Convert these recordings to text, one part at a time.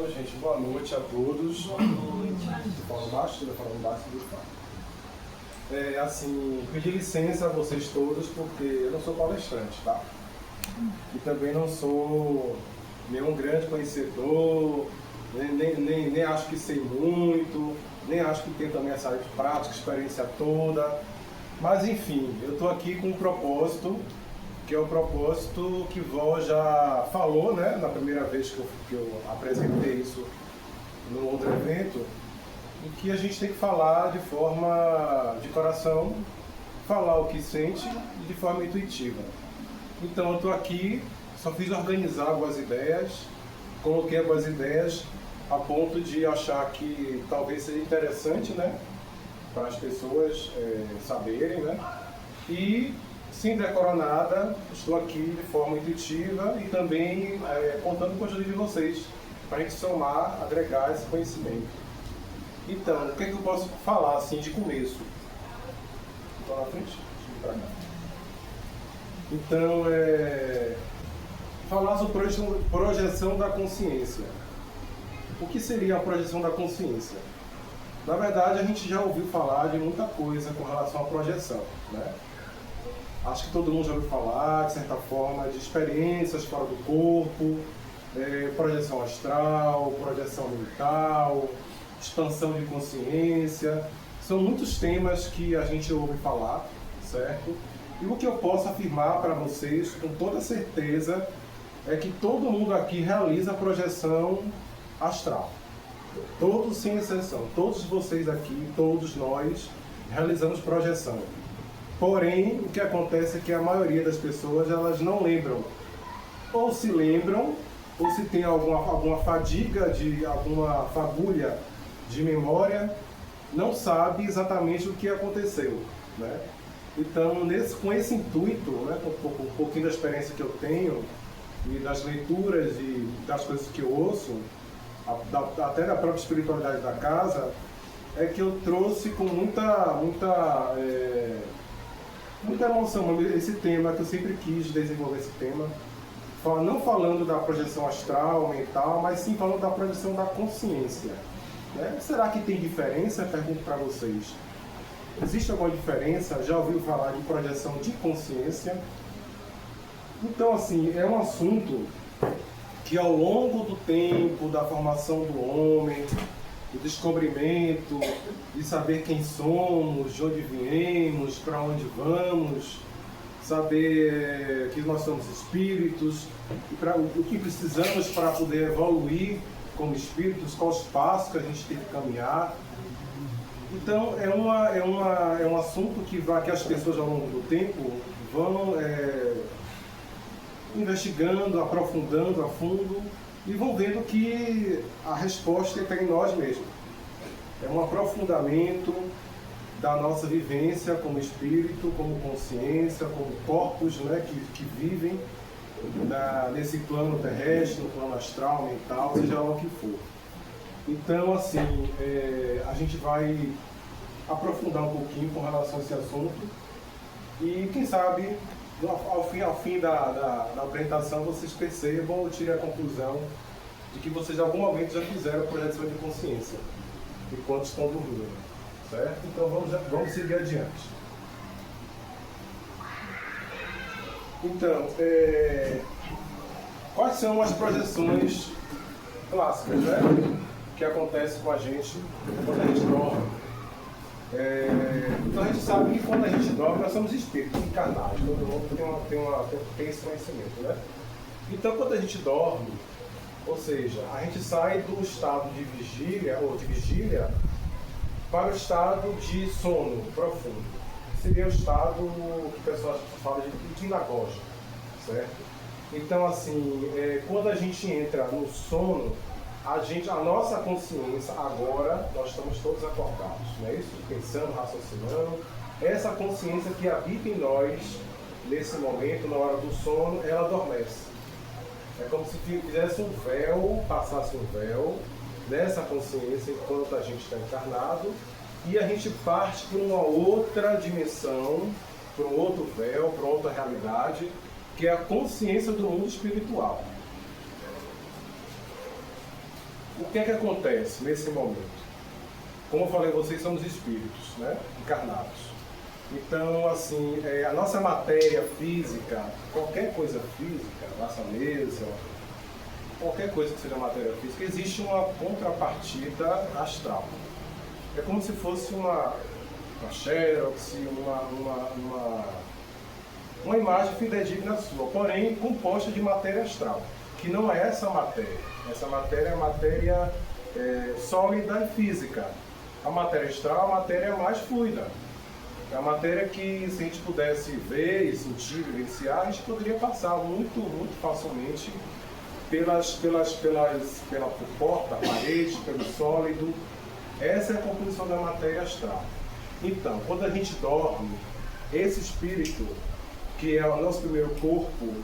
Então, gente, boa noite a todos. Boa noite. Falando baixo, assim, pedir licença a vocês todos, porque eu não sou palestrante, tá? E também não sou nenhum grande conhecedor, nem acho que sei muito, nem acho que tenho também essa prática, experiência toda. Mas, enfim, eu estou aqui com um propósito, que é o propósito que Vó já falou, né, na primeira vez que eu apresentei isso no outro evento, em que a gente tem que falar de forma de coração, falar o que sente e de forma intuitiva. Então eu estou aqui, só fiz organizar algumas ideias, coloquei algumas ideias a ponto de achar que talvez seja interessante, né, para as pessoas saberem, né, e sem decorar nada, estou aqui de forma intuitiva e também contando com a ajuda de vocês, para a gente somar, agregar esse conhecimento. Então, o que é que eu posso falar assim de começo? Estou na frente? Deixa eu ir para cá. Então, falar sobre projeção da consciência. O que seria a projeção da consciência? Na verdade, a gente já ouviu falar de muita coisa com relação à projeção, né? Acho que todo mundo já ouviu falar, de certa forma, de experiências fora do corpo, projeção astral, projeção mental, expansão de consciência. São muitos temas que a gente ouve falar, certo? E o que eu posso afirmar para vocês, com toda certeza, é que todo mundo aqui realiza projeção astral. Todos, sem exceção, todos vocês aqui, todos nós, realizamos projeção. Porém, o que acontece é que a maioria das pessoas, elas não lembram. Ou se lembram, ou se tem alguma fadiga, alguma fagulha de memória, não sabe exatamente o que aconteceu, né? Então, com esse intuito, né, com um pouquinho da experiência que eu tenho, e das leituras e das coisas que eu ouço, até da própria espiritualidade da casa, é que eu trouxe com muita emoção esse tema, que eu sempre quis desenvolver esse tema, não falando da projeção astral, mental, mas sim falando da projeção da consciência, né? Será que tem diferença? Eu pergunto para vocês. Existe alguma diferença? Já ouviu falar de projeção de consciência? Então, assim, é um assunto que ao longo do tempo, da formação do homem, do descobrimento, de saber quem somos, de onde viemos, para onde vamos, saber que nós somos espíritos, e o que precisamos para poder evoluir como espíritos, quais passos que a gente tem que caminhar. Então é um assunto que as pessoas ao longo do tempo vão investigando, aprofundando a fundo e vão vendo que a resposta está em nós mesmos. É um aprofundamento da nossa vivência como espírito, como consciência, como corpos, né, que vivem nesse plano terrestre, no plano astral, mental, seja lá o que for. Então, assim, a gente vai aprofundar um pouquinho com relação a esse assunto e, quem sabe, ao fim da apresentação, vocês percebam ou tirem a conclusão de que vocês, em algum momento, já fizeram a projeção de consciência enquanto estão dormindo, certo? Então, vamos seguir adiante. Então, quais são as projeções clássicas, né, que acontecem com a gente quando a gente dorme? Então a gente sabe que quando a gente dorme, nós somos espíritos encarnados, todo mundo tem esse conhecimento, né? Então quando a gente dorme, ou seja, a gente sai do estado de vigília para o estado de sono profundo. Seria o estado que o pessoal fala de inagogia, certo? Então, assim, quando a gente entra no sono, a nossa consciência, agora, nós estamos todos acordados, não é isso? Pensando, raciocinando. Essa consciência que habita em nós, nesse momento, na hora do sono, ela adormece. É como se fizesse um véu, passasse um véu dessa consciência enquanto a gente está encarnado, e a gente parte para uma outra dimensão, para um outro véu, para outra realidade, que é a consciência do mundo espiritual. O que é que acontece nesse momento? Como eu falei, vocês somos espíritos, né? Encarnados. Então, assim, a nossa matéria física, qualquer coisa física, nossa mesa, qualquer coisa que seja matéria física, existe uma contrapartida astral. É como se fosse uma xerox, uma imagem fidedigna sua, porém composta de matéria astral, que não é essa matéria. Essa matéria é matéria sólida e física. A matéria astral é a matéria mais fluida. É a matéria que, se a gente pudesse ver e sentir, vivenciar, a gente poderia passar muito, muito facilmente pela porta, parede, pelo sólido. Essa é a composição da matéria astral. Então, quando a gente dorme, esse espírito, que é o nosso primeiro corpo,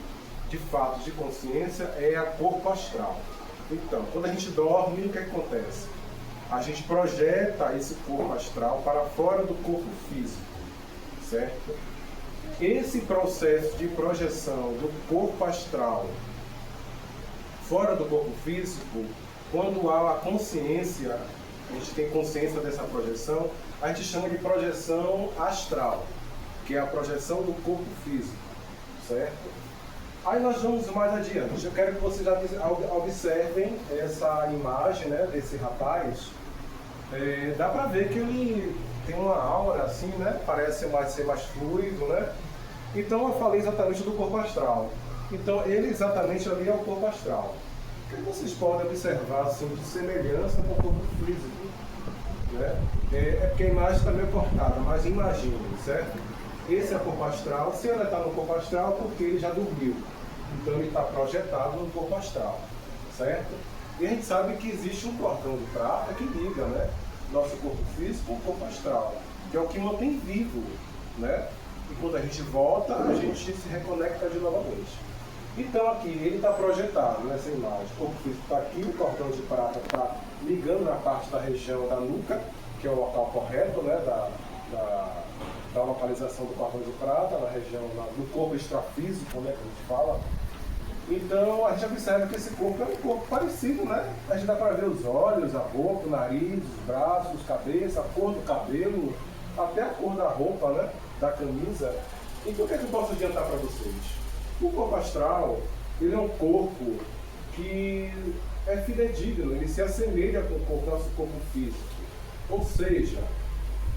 de fato, de consciência, é o corpo astral. Então, quando a gente dorme, o que acontece? A gente projeta esse corpo astral para fora do corpo físico, certo? Esse processo de projeção do corpo astral fora do corpo físico, quando há a consciência, a gente tem consciência dessa projeção, a gente chama de projeção astral, que é a projeção do corpo físico, certo? Aí nós vamos mais adiante. Eu quero que vocês já observem essa imagem, né, desse rapaz. Dá para ver que ele tem uma aura assim, né? Parece ser mais fluido, né? Então eu falei exatamente do corpo astral. Então ele exatamente ali é o corpo astral. O que vocês podem observar assim, de semelhança com o corpo físico, né? É porque a imagem está meio cortada, mas imagine, certo? Esse é o corpo astral. Se ele está no corpo astral, é porque ele já dormiu. Então ele está projetado no corpo astral, certo? E a gente sabe que existe um cordão de prata que liga, né, nosso corpo físico com o corpo astral, que é o que mantém vivo, né? E quando a gente volta, a gente se reconecta de novamente. Então aqui, ele está projetado nessa imagem. O corpo físico está aqui, o cordão de prata está ligando na parte da região da nuca, que é o local correto, né, da localização do cordão de prata, na região do corpo extrafísico, né, que a gente fala. Então a gente observa que esse corpo é um corpo parecido, né? A gente dá para ver os olhos, a boca, o nariz, os braços, cabeça, a cor do cabelo, até a cor da roupa, né? Da camisa. Então o que é que eu posso adiantar para vocês? O corpo astral, ele é um corpo que é fidedigno, ele se assemelha com o nosso corpo físico. Ou seja,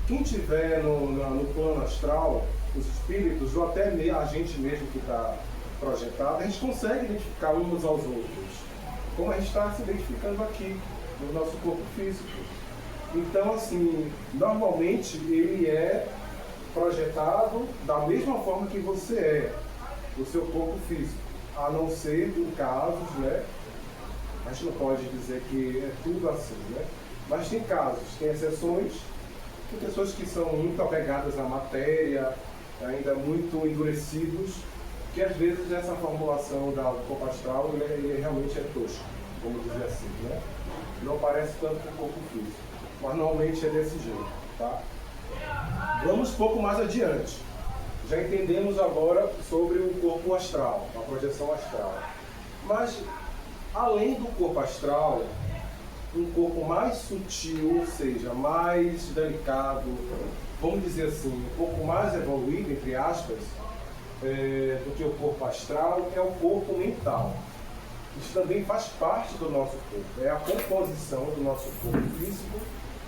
quem estiver no plano astral, os espíritos, ou até a gente mesmo que está projetado, a gente consegue identificar uns aos outros, como a gente está se identificando aqui no nosso corpo físico. Então, assim, normalmente ele é projetado da mesma forma que você é, o seu corpo físico, a não ser em casos, né? A gente não pode dizer que é tudo assim, né? Mas tem casos, tem exceções, tem pessoas que são muito apegadas à matéria, ainda muito endurecidos, que às vezes essa formulação do corpo astral ele realmente é tosco, vamos dizer assim, né? Não parece tanto com o corpo físico, mas normalmente é desse jeito, tá? Vamos um pouco mais adiante. Já entendemos agora sobre o corpo astral, a projeção astral. Mas, além do corpo astral, um corpo mais sutil, ou seja, mais delicado, vamos dizer assim, um pouco mais evoluído, entre aspas, do que o corpo astral, é o corpo mental. Isso também faz parte do nosso corpo, é a composição do nosso corpo físico,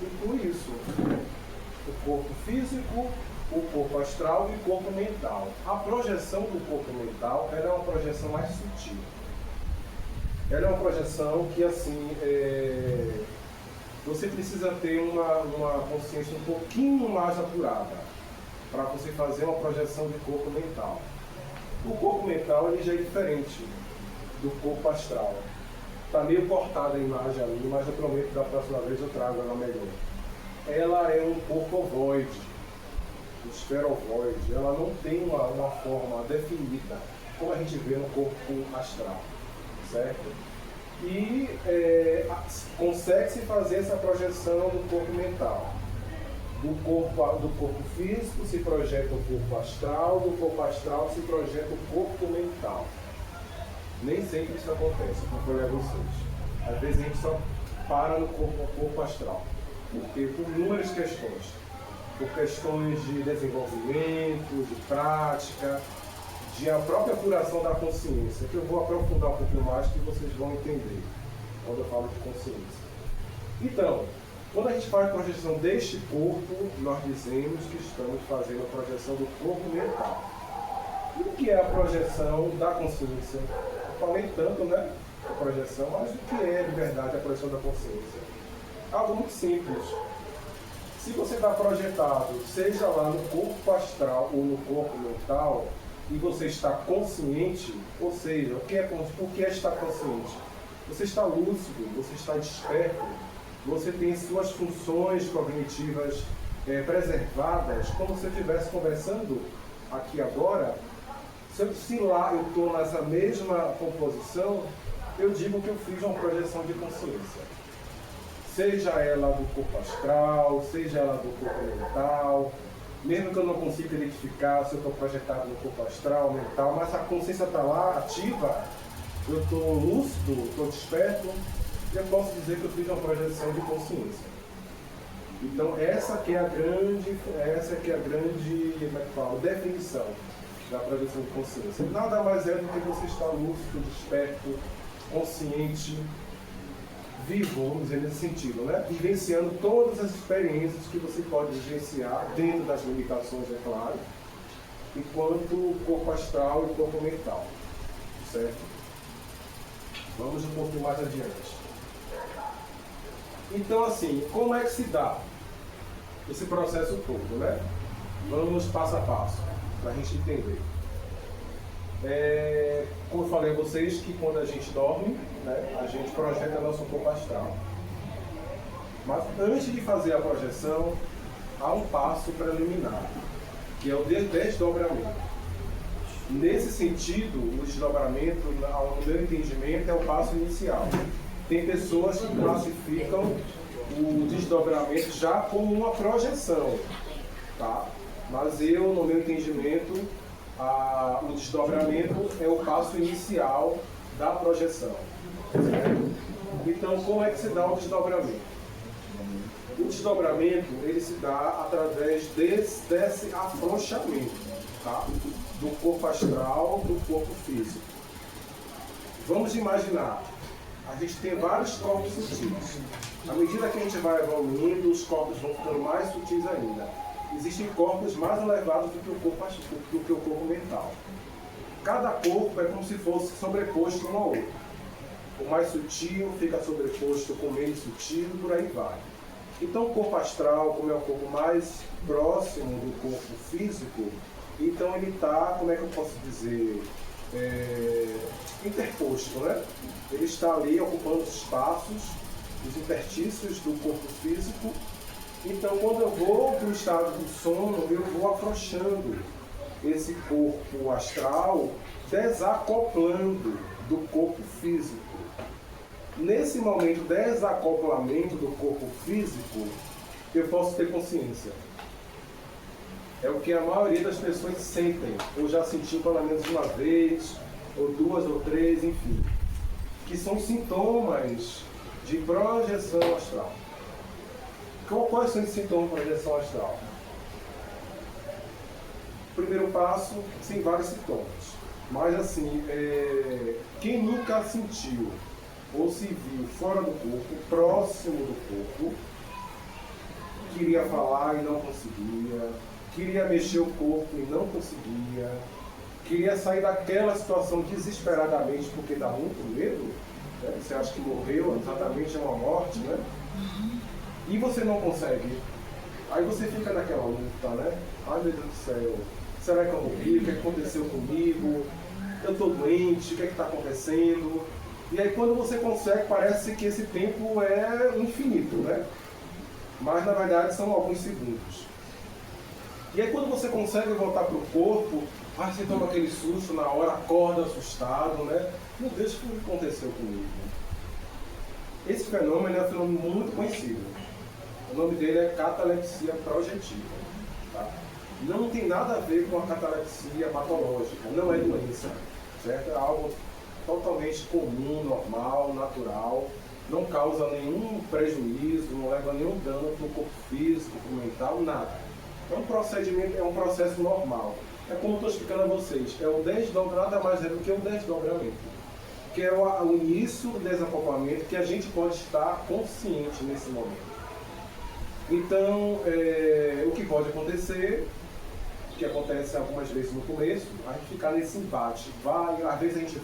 inclui isso. O corpo físico, o corpo astral e o corpo mental. A projeção do corpo mental ela é uma projeção mais sutil. Ela é uma projeção que, assim, você precisa ter uma consciência um pouquinho mais apurada para você fazer uma projeção de corpo mental. O corpo mental ele já é diferente do corpo astral. Está meio cortada a imagem ali, mas eu prometo que da próxima vez eu trago ela melhor. Ela é um corpo ovoide, esferovoide. Ela não tem uma forma definida, como a gente vê no corpo astral, certo? E consegue-se fazer essa projeção do corpo mental. Do corpo físico se projeta o corpo astral, do corpo astral se projeta o corpo mental. Nem sempre isso acontece, como eu falei a vocês. Às vezes a gente só para no corpo astral. Porque por inúmeras questões. Por questões de desenvolvimento, de prática, de a própria apuração da consciência, que eu vou aprofundar um pouquinho mais que vocês vão entender quando eu falo de consciência. Então, quando a gente faz a projeção deste corpo, nós dizemos que estamos fazendo a projeção do corpo mental. E o que é a projeção da consciência? Eu falei tanto, né, a projeção, mas o que é, de verdade, a projeção da consciência? Algo muito simples. Se você está projetado, seja lá no corpo astral ou no corpo mental, e você está consciente, ou seja, o que é estar consciente? Você está lúcido, você está desperto, você tem suas funções cognitivas preservadas, como se você estivesse conversando aqui agora. Se lá eu estou nessa mesma composição, eu digo que eu fiz uma projeção de consciência. Seja ela do corpo astral, seja ela do corpo mental, mesmo que eu não consiga identificar se eu estou projetado no corpo astral, mental, mas a consciência está lá, ativa, eu estou lúcido, estou desperto, eu posso dizer que eu fiz uma projeção de consciência. Então essa que é a grande, como é que fala, definição da projeção de consciência. Nada mais é do que você estar lúcido, desperto, consciente, vivo, vamos dizer, nesse sentido, né? Vivenciando todas as experiências que você pode vivenciar, dentro das limitações, é claro, enquanto corpo astral e corpo mental, certo? Vamos um pouquinho mais adiante. Então, assim, como é que se dá esse processo todo, né? Vamos passo a passo, para a gente entender. Como eu falei a vocês, que quando a gente dorme, né, a gente projeta nosso corpo astral. Mas antes de fazer a projeção, há um passo preliminar, que é o desdobramento. Nesse sentido, o desdobramento, no meu entendimento, é o passo inicial. Tem pessoas que classificam o desdobramento já como uma projeção, tá? Mas eu, no meu entendimento, o desdobramento é o passo inicial da projeção. Certo? Então, como é que se dá o desdobramento? O desdobramento, ele se dá através desse afrouxamento, tá? Do corpo astral, do corpo físico. Vamos imaginar, a gente tem vários corpos sutis. À medida que a gente vai evoluindo, os corpos vão ficando mais sutis ainda. Existem corpos mais elevados do que o corpo mental. Cada corpo é como se fosse sobreposto um ao outro. O mais sutil fica sobreposto com o menos sutil e por aí vai. Então o corpo astral, como é o corpo mais próximo do corpo físico, então ele está, como é que eu posso dizer, interposto, né? Ele está ali ocupando os espaços, os interstícios do corpo físico. Então, quando eu vou para o estado do sono, eu vou afrouxando esse corpo astral, desacoplando do corpo físico. Nesse momento de desacoplamento do corpo físico, eu posso ter consciência. É o que a maioria das pessoas sentem, ou já sentiu pelo menos uma vez, ou duas ou três, enfim. Que são sintomas de projeção astral. Quais são os sintomas de projeção astral? Primeiro passo, tem vários sintomas. Mas assim, quem nunca sentiu ou se viu fora do corpo, próximo do corpo, queria falar e não conseguia, queria mexer o corpo e não conseguia, queria sair daquela situação desesperadamente porque dá muito medo, né? Você acha que morreu, exatamente é uma morte, né? E você não consegue. Aí você fica naquela luta, né? Ai meu Deus do céu, será que eu morri? O que aconteceu comigo? Eu estou doente, o que está acontecendo? E aí quando você consegue, parece que esse tempo é infinito, né? Mas na verdade são alguns segundos. E aí quando você consegue voltar para o corpo, você toma aquele susto na hora, acorda assustado, né? Meu Deus, o que aconteceu comigo? Esse fenômeno é um fenômeno muito conhecido. O nome dele é catalepsia projetiva. Tá? Não tem nada a ver com a catalepsia patológica, não é doença, certo? É algo totalmente comum, normal, natural. não causa nenhum prejuízo, não leva nenhum dano para o corpo físico, para o mental, nada. É um procedimento, é um processo normal. É como eu estou explicando a vocês, é o desdobramento, nada mais é do que o desdobramento, que é o início do desacoplamento, que a gente pode estar consciente nesse momento. Então, o que pode acontecer, que acontece algumas vezes no começo, a gente ficar nesse embate. Às vezes a gente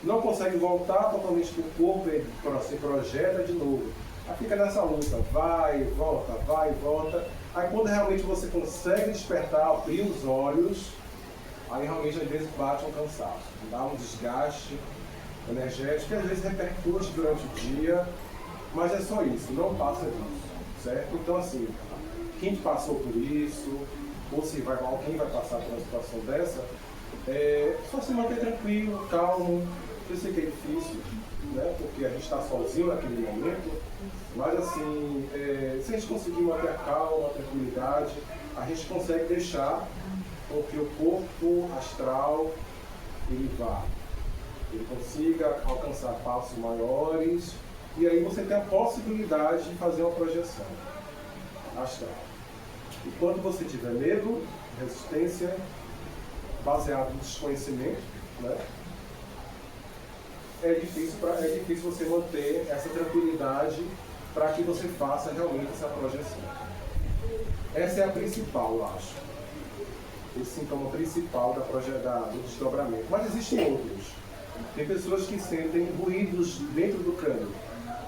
não consegue voltar totalmente para o corpo, ele se projeta de novo. Aí fica nessa luta, vai, volta. Aí quando realmente você consegue despertar, abrir os olhos, aí realmente às vezes bate um cansaço, dá um desgaste energético, que às vezes repercute durante o dia, mas é só isso, não passa disso, certo? Então assim, quem passou por isso, ou se vai, alguém vai passar por uma situação dessa, só se manter tranquilo, calmo. Eu sei que é difícil, né? Porque a gente está sozinho naquele momento, mas assim, se a gente conseguir manter a calma, a tranquilidade, a gente consegue deixar com que o corpo astral ele vá, ele consiga alcançar passos maiores, e aí você tem a possibilidade de fazer uma projeção astral. E quando você tiver medo, resistência, baseado no desconhecimento, né? É difícil você manter essa tranquilidade para que você faça realmente essa projeção. Essa é a principal, eu acho. Esse sintoma principal do desdobramento. Mas existem outros. Tem pessoas que sentem ruídos dentro do crânio,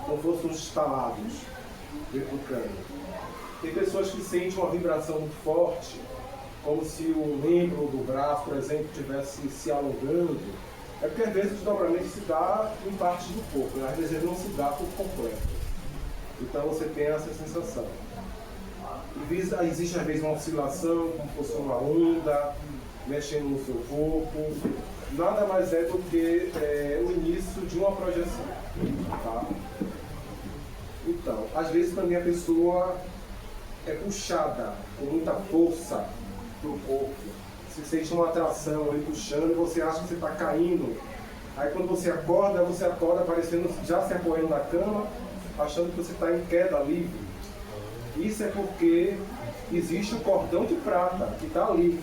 como fossem uns estalados dentro do crânio. Tem pessoas que sentem uma vibração muito forte, como se o membro do braço, por exemplo, estivesse se alongando. É porque às vezes o desdobramento se dá em partes do corpo, às vezes ele não se dá por completo. Então você tem essa sensação. Existe às vezes uma oscilação, como fosse uma onda, mexendo no seu corpo. Nada mais é do que o início de uma projeção. Tá? Então, às vezes também a pessoa é puxada com muita força para o corpo. Você sente uma atração ali puxando e você acha que você está caindo. Aí quando você acorda parecendo já se apoiando na cama, achando que você está em queda livre. Isso é porque existe o cordão de prata que está ali.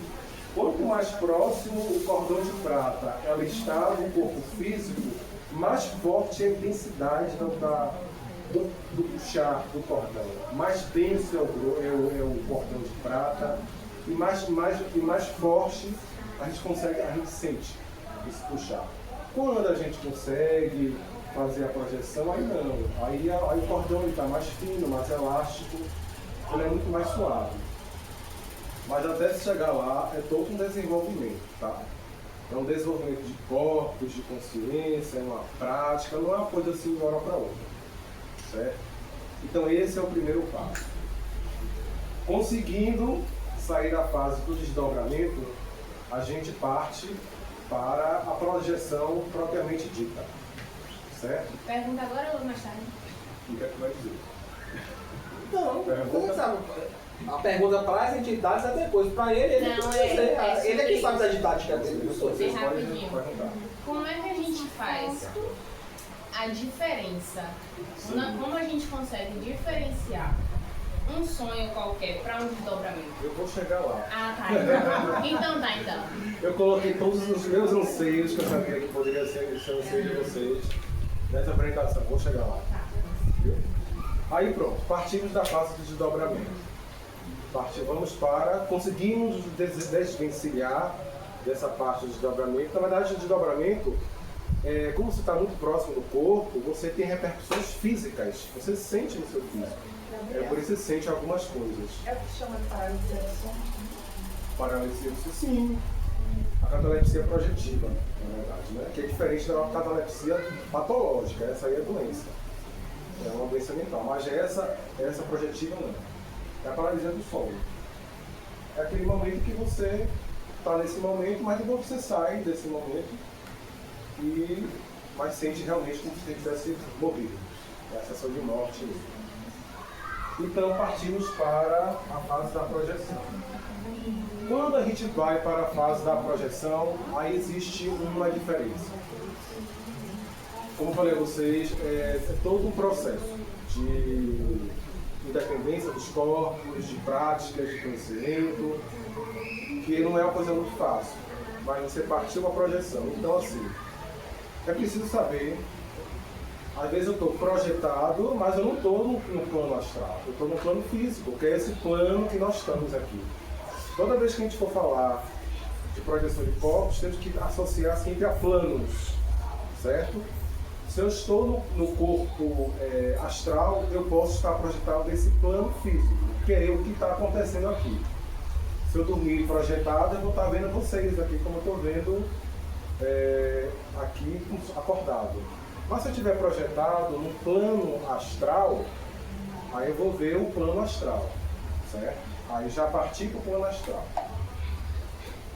Quanto mais próximo o cordão de prata ela está no corpo físico, mais forte é a intensidade do puxar do cordão. Mais denso é o cordão de prata. E mais forte a gente sente esse puxar. Quando a gente consegue fazer a projeção, aí não. Aí o cordão está mais fino, mais elástico, ele é muito mais suave. Mas até se chegar lá, é todo um desenvolvimento, tá? É um desenvolvimento de corpos, de consciência, é uma prática, não é uma coisa assim de uma hora para outra, certo? Então esse é o primeiro passo. Conseguindo sair da fase do desdobramento, a gente parte para a projeção propriamente dita, certo? Pergunta agora ou mais tarde? O que é que vai dizer? Não, você sabe. A pergunta para as entidades é depois. Para ele Não, ele é que sabe da didática dele. Bem rapidinho. Como é que a gente faz a diferença? Como a gente consegue diferenciar um sonho qualquer para um desdobramento? Eu vou chegar lá. Ah, tá. Então. Eu coloquei todos os meus anseios que eu sabia que poderia ser anseio de vocês nessa apresentação. Vou chegar lá. Viu? Aí pronto, partimos da fase do desdobramento. Conseguimos desvencilhar dessa parte do desdobramento. Na verdade, o desdobramento, como você está muito próximo do corpo, você tem repercussões físicas. Você sente no seu físico. Por isso você sente algumas coisas. É o que se chama de paralisia do sono? Paralisia do sono, sim. A catalepsia projetiva, na verdade, né? Que é diferente da catalepsia patológica. Essa aí é doença. É uma doença mental. Mas essa projetiva não. É a paralisia do sono. É aquele momento que você está nesse momento, mas depois você sai desse momento mas sente realmente como se você tivesse morrido. É a sensação de morte mesmo. Então partimos para a fase da projeção. Quando a gente vai para a fase da projeção, aí existe uma diferença. como eu falei a vocês, é todo um processo de independência dos corpos, de práticas, de conhecimento, que não é uma coisa muito fácil, mas você partiu uma projeção. Então, assim, é preciso saber, às vezes eu estou projetado, mas eu não estou no plano astral, eu estou no plano físico, que é esse plano que nós estamos aqui. Toda vez que a gente for falar de projeção de corpos, temos que associar sempre a planos, certo? Se eu estou no corpo astral, eu posso estar projetado nesse plano físico, que é o que está acontecendo aqui. Se eu dormir projetado, eu vou estar vendo vocês aqui, como eu estou vendo aqui acordado. Mas se eu estiver projetado no plano astral, aí eu vou ver o plano astral, certo? Aí já parti para o plano astral.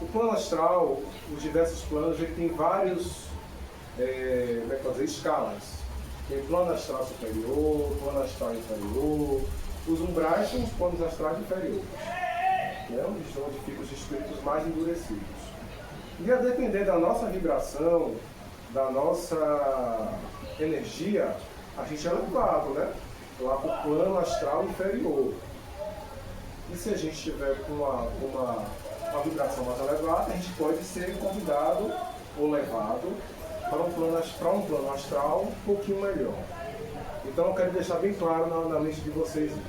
O plano astral, os diversos planos, ele tem vários escalas. Tem plano astral superior, plano astral inferior. Os umbrais são os planos astrais inferiores, né? Onde ficam os espíritos mais endurecidos. E a depender da nossa vibração, da nossa energia, a gente é levado, né? Lá para o plano astral inferior. E se a gente estiver com uma vibração mais elevada, a gente pode ser convidado ou levado para um plano astral um pouquinho melhor. Então eu quero deixar bem claro na mente de vocês isso,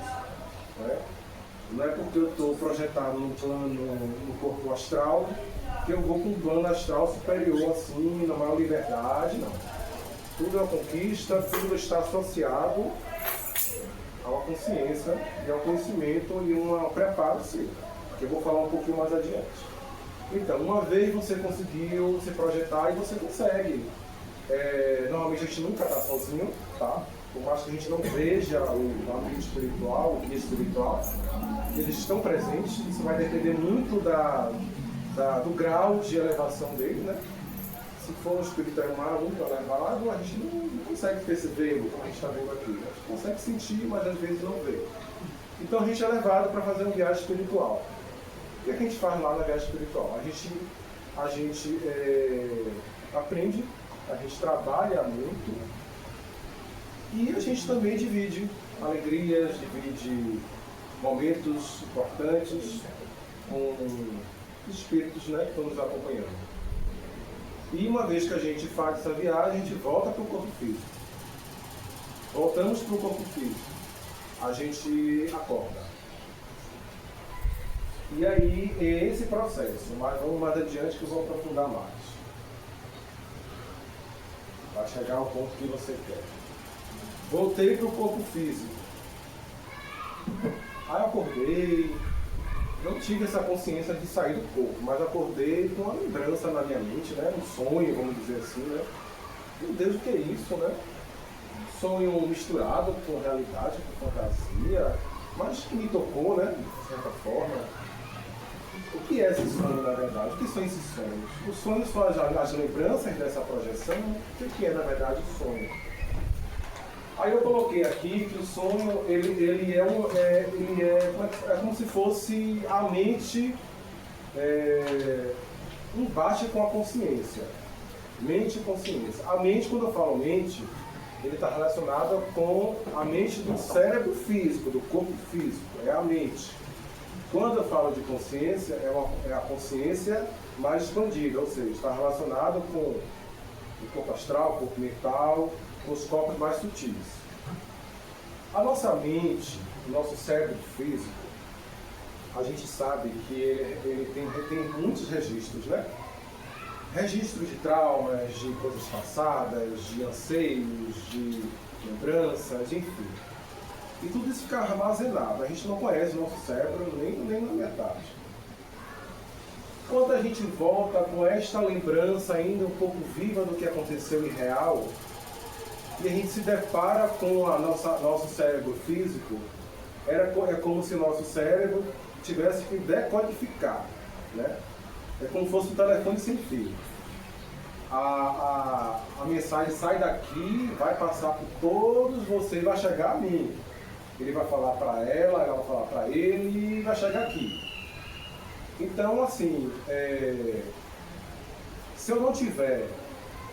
né? Não é porque eu estou projetado no corpo astral que eu vou com um plano astral superior assim, na maior liberdade, não. Tudo é uma conquista, tudo está associado a uma consciência e ao conhecimento e um preparo seu, que eu vou falar um pouquinho mais adiante. Então, uma vez você conseguiu se projetar e você consegue. Normalmente a gente nunca está sozinho, tá? Por mais que a gente não veja o amigo espiritual, o guia espiritual, eles estão presentes. Isso vai depender muito do grau de elevação dele, né? Se for um espírito muito elevado, a gente não consegue perceber como a gente está vendo aqui. A gente consegue sentir, mas às vezes não vê. Então a gente é levado para fazer uma viagem espiritual. O que a gente faz lá na viagem espiritual? A gente aprende, a gente trabalha muito e a gente também divide alegrias, divide momentos importantes com os espíritos, né, que estão nos acompanhando. E uma vez que a gente faz essa viagem, a gente volta para o corpo físico. Voltamos para o corpo físico. A gente acorda. E aí é esse processo, mas vamos mais adiante que eu vou aprofundar mais. Para chegar ao ponto que você quer. Voltei para o corpo físico. Aí eu acordei, não tive essa consciência de sair do corpo, mas acordei com uma lembrança na minha mente, né? Um sonho, vamos dizer assim, né? Meu Deus, o que é isso, né? Sonho misturado com realidade, com fantasia, mas que me tocou, né? De certa forma. O que é esse sonho, na verdade? O que são esses sonhos? Os sonhos são as lembranças dessa projeção. O que é, na verdade, o sonho? Aí eu coloquei aqui que o sonho, ele é como se fosse a mente embate com a consciência. Mente e consciência. A mente, quando eu falo mente, ele está relacionado com a mente do cérebro físico, do corpo físico, é a mente. Quando eu falo de consciência, é a consciência mais expandida, ou seja, está relacionado com o corpo astral, o corpo mental, com os corpos mais sutis. A nossa mente, o nosso cérebro físico, a gente sabe que ele tem muitos registros, né? Registros de traumas, de coisas passadas, de anseios, de lembranças, enfim. E tudo isso fica armazenado. A gente não conhece o nosso cérebro nem na metade. Quando a gente volta com esta lembrança ainda um pouco viva do que aconteceu em real, e a gente se depara com nosso cérebro físico, é como se o nosso cérebro tivesse que decodificar, né? É como se fosse um telefone sem fio. A mensagem sai daqui, vai passar por todos vocês, vai chegar a mim. Ele vai falar para ela vai falar para ele e vai chegar aqui. Então, assim, se eu não tiver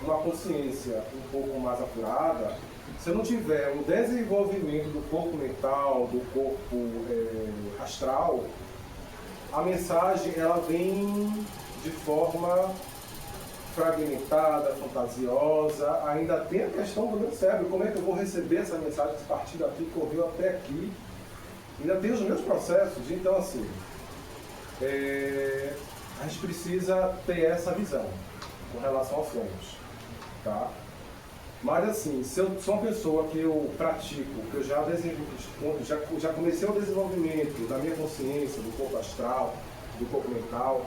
uma consciência um pouco mais apurada, se eu não tiver um desenvolvimento do corpo mental, do corpo astral, a mensagem ela vem de forma fragmentada, fantasiosa. Ainda tem a questão do meu cérebro, como é que eu vou receber essa mensagem a partir daqui, que correu até aqui. Ainda tem os meus processos, então assim, a gente precisa ter essa visão com relação aos sonhos, tá? Mas assim, se eu sou uma pessoa que eu pratico, que eu já comecei o desenvolvimento da minha consciência, do corpo astral, do corpo mental,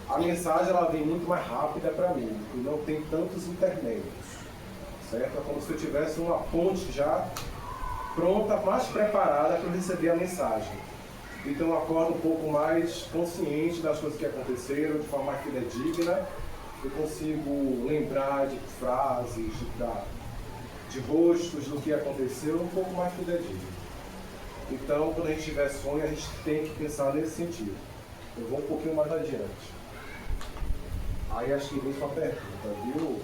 a mensagem ela vem muito mais rápida para mim e não tem tantos intermédios, certo? É como se eu tivesse uma ponte já pronta, mais preparada para eu receber a mensagem. Então eu acordo um pouco mais consciente das coisas que aconteceram, de forma mais fidedigna. Eu consigo lembrar de frases, de rostos do que aconteceu um pouco mais fidedigno. Então, quando a gente tiver sonho, a gente tem que pensar nesse sentido. Eu vou um pouquinho mais adiante. Aí acho que vem com a pergunta, viu?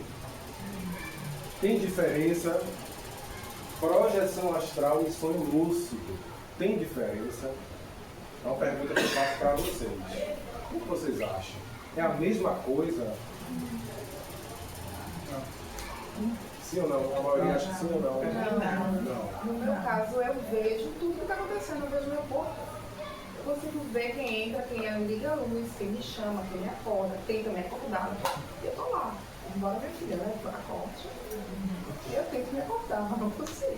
Tem diferença? Projeção astral e sonho lúcido. Tem diferença? É uma pergunta que eu faço para vocês. O que vocês acham? É a mesma coisa? Sim ou não? A maioria acha que sim ou não? Não. No meu caso, eu vejo tudo que está acontecendo, eu vejo meu corpo. Eu consigo ver quem entra, quem liga a luz, quem me chama, quem me acorda, quem também é acordado. Eu tô lá. Embora minha filha, né, eu acorde, eu tento me acordar, mas não consigo.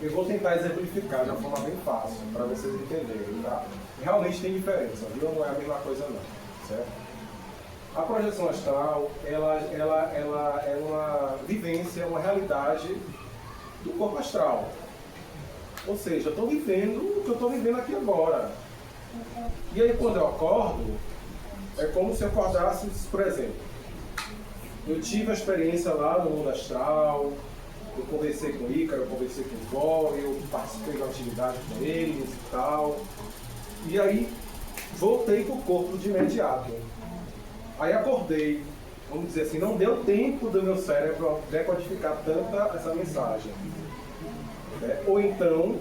Eu vou tentar exemplificar de uma forma bem fácil, para vocês entenderem, tá? Realmente tem diferença, viu? Não é a mesma coisa não, certo? A projeção astral, ela é uma vivência, uma realidade do corpo astral. Ou seja, eu estou vivendo o que eu estou vivendo aqui agora. E aí quando eu acordo, é como se eu acordasse, por exemplo, eu tive a experiência lá no mundo astral, eu conversei com o Ícaro, eu conversei com o Vó, eu participei de uma atividade com eles e tal. E aí voltei para o corpo de imediato. Aí acordei, vamos dizer assim, não deu tempo do meu cérebro decodificar tanta essa mensagem. Ou então,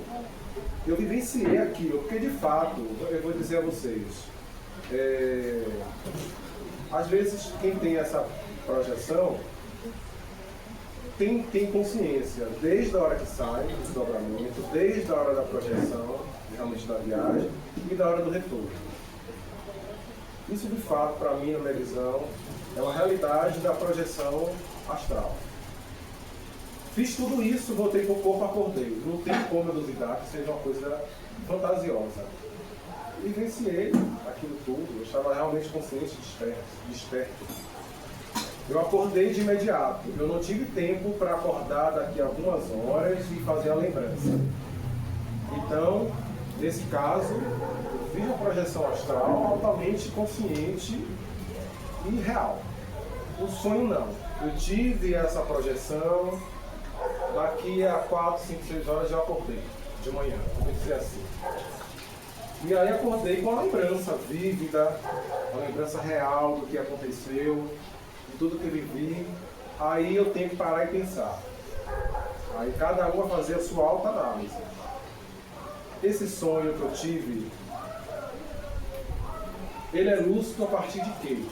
eu vivenciei aquilo, porque de fato, eu vou dizer a vocês, às vezes quem tem essa projeção tem consciência, desde a hora que sai do desdobramento, desde a hora da projeção, realmente da viagem, e da hora do retorno. Isso de fato, para mim, na minha visão, é uma realidade da projeção astral. Fiz tudo isso, voltei para o corpo, acordei. Não tem como eu duvidar que seja uma coisa fantasiosa. Vivenciei aquilo tudo, eu estava realmente consciente, desperto. Eu acordei de imediato. Eu não tive tempo para acordar daqui a algumas horas e fazer a lembrança. Então, nesse caso, eu fiz a projeção astral altamente consciente e real. O sonho não. Eu tive essa projeção, daqui a 4, 5, 6 horas já acordei, de manhã, comecei assim. E aí acordei com a lembrança vívida, a lembrança real do que aconteceu, de tudo que eu vivi. Aí eu tenho que parar e pensar. Aí cada um vai fazer a sua autoanálise. Esse sonho que eu tive, ele é lúcido a partir de quê?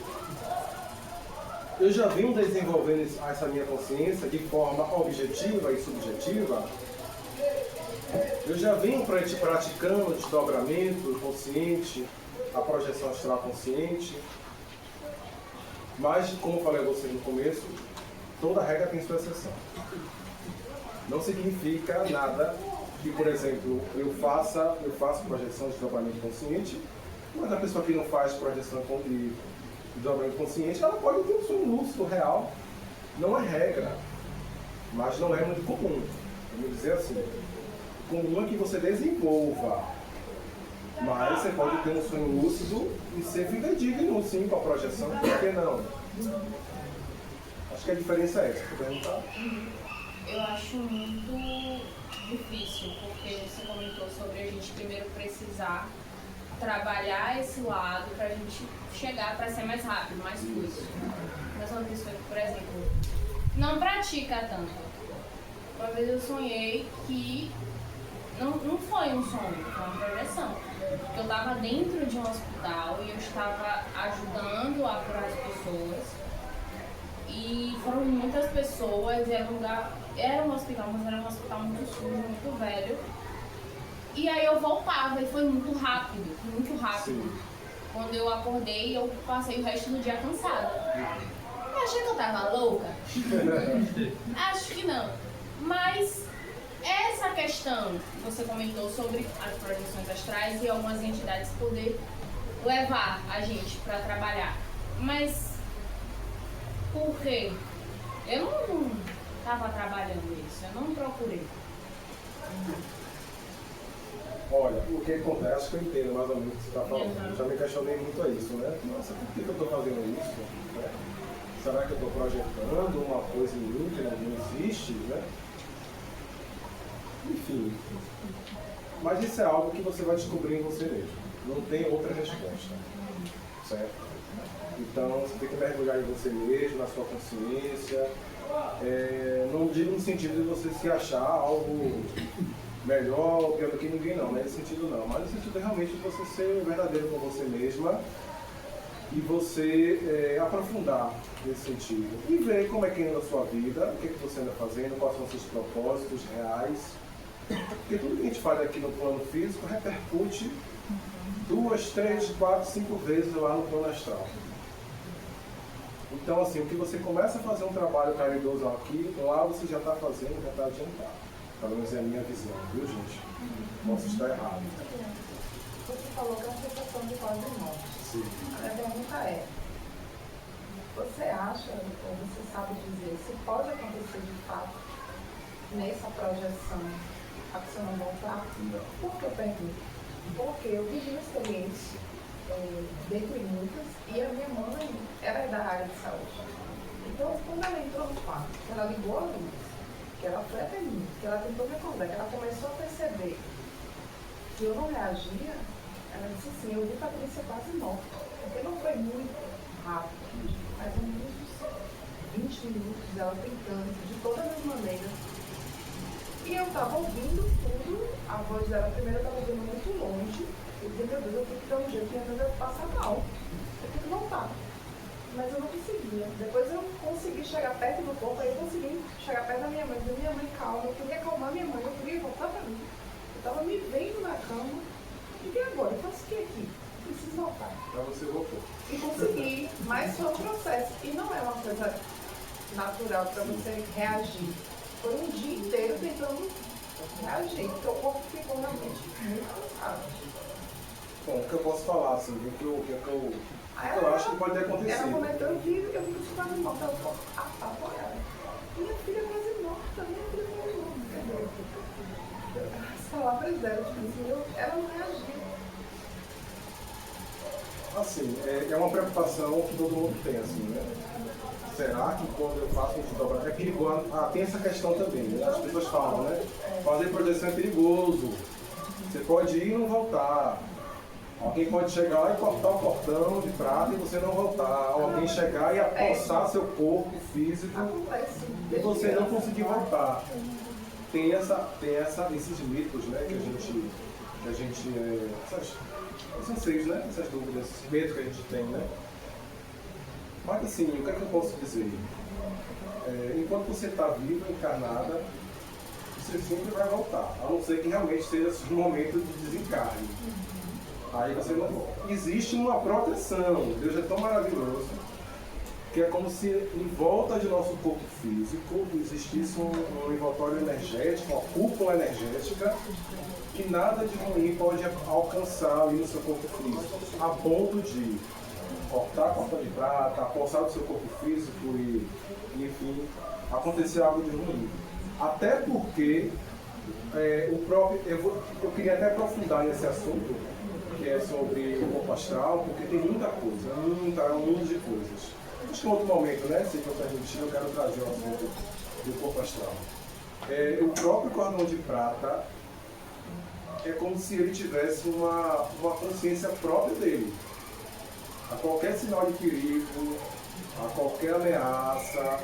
Eu já venho desenvolvendo essa minha consciência de forma objetiva e subjetiva. Eu já venho praticando o desdobramento consciente, a projeção astral consciente. Mas, como eu falei a você no começo, toda regra tem sua exceção. Não significa nada que, por exemplo, eu faço projeção de desdobramento consciente, mas a pessoa que não faz projeção de desdobramento consciente, ela pode ter um sonho lúcido real. Não é regra, mas não é muito comum. Vamos dizer assim. Comum é que você desenvolva, mas você pode ter um sonho lúcido e ser fidedigno sim com a projeção, por que não? Acho que a diferença é essa, vou perguntar. Eu acho muito difícil, porque você comentou sobre a gente primeiro precisar trabalhar esse lado pra gente chegar pra ser mais rápido, mais fluido. Mas uma pessoa que, por exemplo, não pratica tanto. Uma vez eu sonhei que não foi um sonho, foi uma projeção. Eu estava dentro de um hospital e eu estava ajudando a curar as pessoas. E foram muitas pessoas, era um hospital, mas era um hospital muito sujo, muito velho. E aí eu voltava e foi muito rápido, muito rápido. Sim. Quando eu acordei, eu passei o resto do dia cansada. Eu achei que eu tava louca? Acho que não. Mas essa questão que você comentou sobre as projeções astrais e algumas entidades poder levar a gente para trabalhar. Mas por quê? Eu não estava trabalhando isso, eu não procurei. Olha, o que acontece, acho que eu entendo mais ou menos o que você está falando. Eu já me questionei muito a isso, né? Nossa, por que eu estou fazendo isso? Né? Será que eu estou projetando uma coisa em mim que não existe, né? Enfim. Mas isso é algo que você vai descobrir em você mesmo. Não tem outra resposta. Certo? Então, você tem que mergulhar em você mesmo, na sua consciência. Não digo no sentido de você se achar algo melhor ou pior do que ninguém, não. Não é nesse sentido, não. Mas no sentido realmente de você ser verdadeiro com você mesma e você aprofundar nesse sentido. E ver como é que anda a sua vida, o que você anda fazendo, quais são os seus propósitos reais. Porque tudo que a gente faz aqui no plano físico repercute 2, 3, 4, 5 vezes lá no plano astral. Então, assim, o que você começa a fazer um trabalho caridoso aqui, lá você já está fazendo, já está adiantado. Pelo menos é a minha visão, viu, gente? Posso estar errado. Você falou que é uma sensação de quase morte. Sim. A minha pergunta é, você acha, ou você sabe dizer, se pode acontecer de fato nessa projeção a pessoa não voltar? Não. Por que eu pergunto? Porque eu vivi uma experiência, dentre muitas, e a minha mãe, ela é da área de saúde. Então, quando ela entrou no quarto, ela ligou a luz, que ela foi até mim, que ela tentou me acordar, que ela começou a perceber que eu não reagia, ela disse assim, eu vi a Patrícia quase morta. Porque não foi muito rápido, mais ou menos 20 minutos dela tentando, de todas as maneiras. E eu estava ouvindo tudo, a voz dela primeiro eu estava ouvindo muito longe. Eu disse, meu Deus, eu tenho que dar um jeito, minha mãe vai passar mal. Eu tenho que voltar. Mas eu não conseguia. Depois eu consegui chegar perto do corpo, aí eu consegui chegar perto da minha mãe. Dizer, minha mãe, calma, eu queria acalmar minha mãe, eu queria voltar para mim. Eu estava me vendo na cama. E agora? Eu faço o que aqui? Eu preciso voltar. Para você voltou. E consegui, mas foi um processo. E não é uma coisa natural para você reagir. Foi um dia inteiro tentando reagir, porque o corpo ficou realmente muito cansado. Bom, o que eu posso falar, assim, o que eu acho que pode ter acontecido. Ela comentou, eu vi que você quase morta, ela ficou apavorada. Minha filha quase morta, minha filha quase morta. As palavras dela, tipo assim, ela não reagiu. Assim, é uma preocupação que todo mundo tem, assim, né? Será que quando eu faço um desdobramento é perigoso? Tem essa questão também, né? As pessoas falam, né? Fazer projeção é perigoso. Você pode ir e não voltar. Alguém pode chegar lá e cortar o cordão de prata e você não voltar. Alguém chegar e apossar seu corpo físico e você não conseguir voltar. Tem esses mitos, né? Que a gente esses anseios, né? Essas dúvidas, esses medos que a gente tem, né? Mas assim, o que é que eu posso dizer? Enquanto você está viva, encarnada, você sempre vai voltar, a não ser que realmente seja um momento de desencarne. Aí você não volta. Existe uma proteção, Deus é tão maravilhoso, que é como se em volta de nosso corpo físico existisse um envoltório energético, uma cúpula energética, que nada de ruim pode alcançar ali no seu corpo físico, a ponto de cortar a corda de prata, apossar o seu corpo físico e, enfim, acontecer algo de ruim. Até porque eu queria até aprofundar nesse assunto, que é sobre o corpo astral, porque tem muita coisa, é um mundo de coisas. Acho que em outro momento, né, se for permitir, eu quero trazer o assunto do corpo astral. O próprio cordão de prata é como se ele tivesse uma consciência própria dele. A qualquer sinal de perigo, a qualquer ameaça,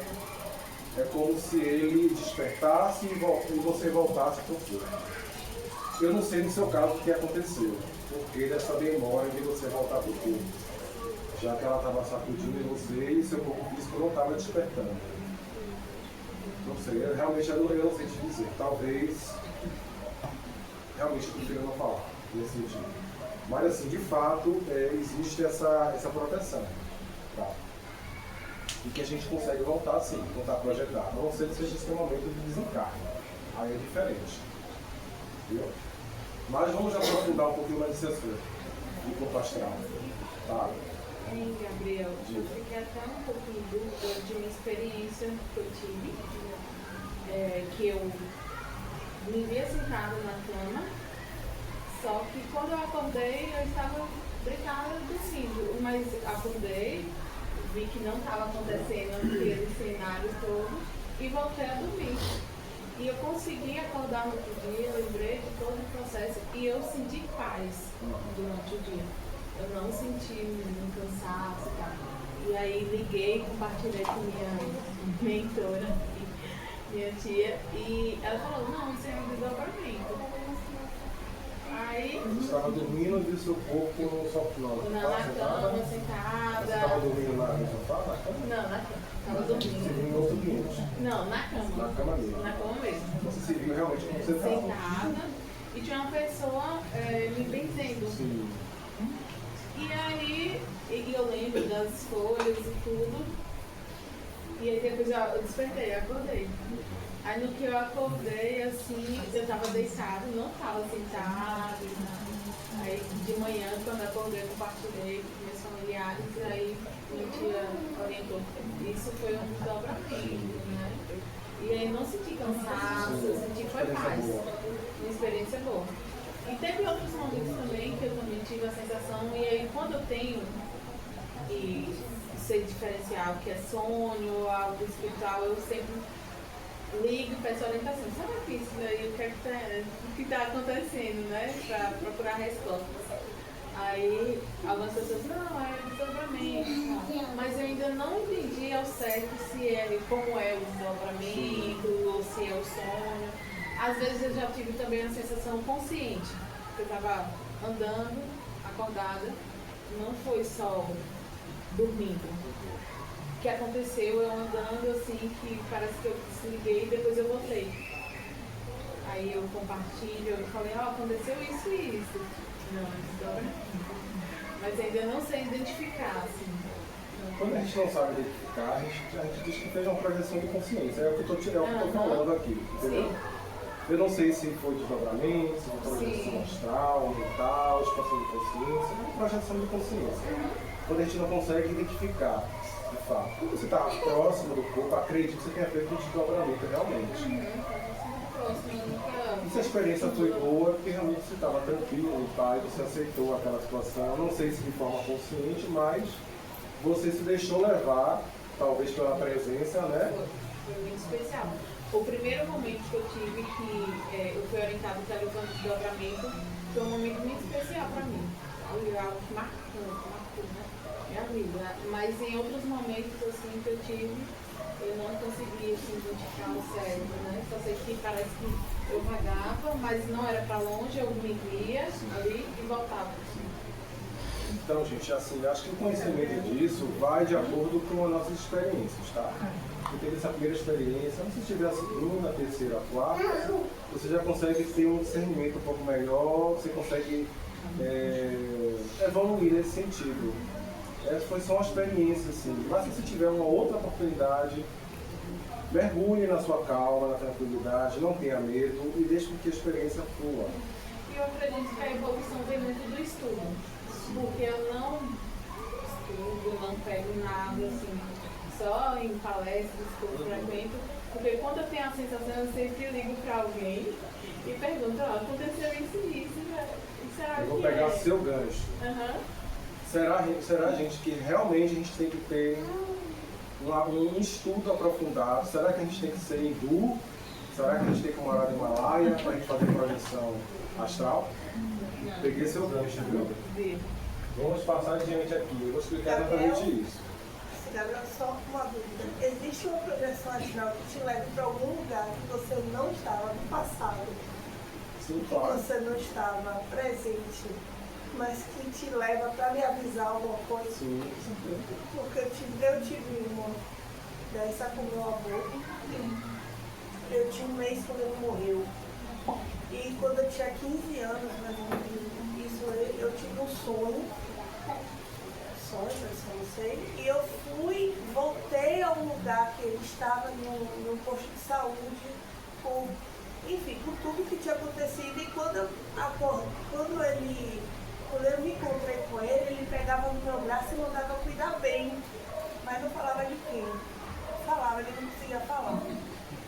é como se ele despertasse e você voltasse para o corpo. Eu não sei no seu caso o que aconteceu, porque dessa demora de você voltar para o corpo, já que ela estava sacudindo em você e seu corpo físico não estava despertando. Não sei, realmente eu não sei te dizer. Talvez, realmente eu prefiro não falar nesse sentido. Mas assim, de fato, existe essa proteção. Tá? E que a gente consegue voltar sim, voltar a projetar. A não ser que seja esse momento de desencarne. Aí é diferente. Entendeu? Mas vamos já aprofundar um pouquinho mais nesse assunto do corpo astral. Tá? Hein, Gabriel, eu fiquei até um pouquinho em dúvida de uma experiência que eu tive, que eu me via sentada na cama, só que quando eu acordei eu estava deitada dormindo, mas acordei, vi que não estava acontecendo aquele cenário todo e voltei a dormir. E eu consegui acordar no outro dia, lembrei de todo o processo e eu senti paz durante o dia. Eu não senti um cansaço e tal. E aí liguei, compartilhei com minha mentora, minha tia, e ela falou, não, isso é um desdobramento. Aí... Você estava dormindo e viu seu corpo no sofá? Na cama, sentada. Você estava dormindo no sofá? Na cama? Não, na cama. Estava dormindo. Você viu em outro ambiente? Não, na cama. Na cama mesmo? Na cama mesmo. Você se viu realmente como você estava? Sentada. E tinha uma pessoa me benzendo. Sim. E aí, eu lembro das folhas e tudo. E aí depois eu despertei, acordei. Aí no que eu acordei, assim, eu tava deitada, não tava sentada. Aí de manhã, quando eu acordei, eu compartilhei com meus familiares, e aí minha tia orientou. Isso foi um desdobramento, né? E aí não senti cansaço, eu senti foi paz. Uma experiência boa. E teve outros momentos também que eu também tive a sensação, e aí quando eu tenho e sei diferenciar o que é sonho, algo espiritual, eu sempre ligo e peço orientação. Sabe que isso daí, o que está acontecendo, né? Para procurar respostas. Aí algumas pessoas, não, é desdobramento. Mas eu ainda não entendi ao certo como é o desdobramento, ou se é o sonho. Às vezes eu já tive também a sensação consciente, que eu estava andando, acordada, não foi só dormindo. O que aconteceu, eu andando assim, que parece que eu desliguei e depois eu voltei. Aí eu compartilho, eu falei, aconteceu isso e isso. Não, mas ainda não sei identificar, assim. Quando a gente não sabe identificar, a gente diz que fez uma projeção de consciência. É o que eu estou falando aqui, entendeu? Sim. Eu não sei se foi desdobramento, se foi projeção astral, mental, expansão de consciência, é uma projeção de consciência. Quando a gente não consegue identificar, de fato. Quando você está próximo do corpo, acredito que você tenha feito um desdobramento realmente. E se a experiência foi boa, porque realmente você estava tranquilo, em paz, você aceitou aquela situação, não sei se de forma consciente, mas você se deixou levar, talvez pela presença, né? Foi muito especial. O primeiro momento que eu tive que eu fui orientada pela visão de desdobramento foi um momento muito especial para mim. Foi algo que marcou, né? Minha vida. Mas em outros momentos assim que eu tive, eu não conseguia assim, identificar o cérebro, né? Só sei que parece que eu vagava, mas não era para longe, eu me via ali e voltava. Então, gente, assim, acho que o conhecimento disso vai de acordo com as nossas experiências, tá? Você teve essa primeira experiência, se tiver a segunda, a terceira, a quarta, você já consegue ter um discernimento um pouco melhor, você consegue evoluir nesse sentido. Essas foi só uma experiência, assim. Mas se você tiver uma outra oportunidade, mergulhe na sua calma, na tranquilidade, não tenha medo e deixe que a experiência flua. E eu acredito que a evolução vem muito do estudo, porque eu não estudo, não pego nada, assim, só em palestras que eu frequento, porque quando eu tenho a sensação, eu sempre ligo para alguém e pergunto, aconteceu isso e isso, será que eu vou pegar seu gancho. Será, gente, que realmente a gente tem que ter um estudo aprofundado? Será que a gente tem que ser hindu Será que a gente tem que morar no Himalaia para a gente fazer projeção astral? Peguei seu gancho, viu? Vamos passar adiante aqui. Eu vou explicar exatamente isso. Gabriel, só uma dúvida. Existe uma projeção astral que te leva para algum lugar que você não estava no passado, Sim, que claro. você não estava presente, mas que te leva para me avisar alguma coisa? Sim. Porque eu tive uma dessa com meu avô. Eu tinha um mês quando ele morreu. E quando eu tinha 15 anos, mais ou menos, isso, eu tive um sonho, eu não sei, e eu voltei ao lugar que ele estava no posto de saúde, enfim, com tudo que tinha acontecido. E quando eu me encontrei com ele, ele pegava no meu braço e mandava eu cuidar bem, mas não falava de quem. Falava, ele não conseguia falar.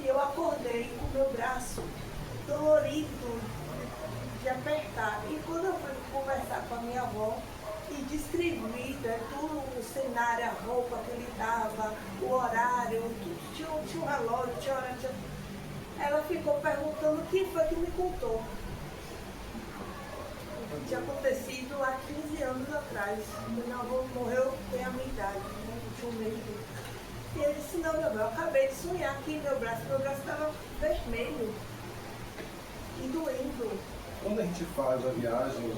E eu acordei com o meu braço dolorido de apertar. E quando eu fui conversar com a minha avó e descrevi, né, tudo o cenário, a roupa que ele estava, o horário, tudo, tinha um relógio, tinha horário, ela ficou perguntando o que foi que me contou. Tinha acontecido há 15 anos atrás. Meu avô morreu, tem a minha idade, né? Tinha um mês. E ele disse, não, meu bem, eu acabei de sonhar aqui, meu braço estava vermelho e doendo. Quando a gente faz a viagem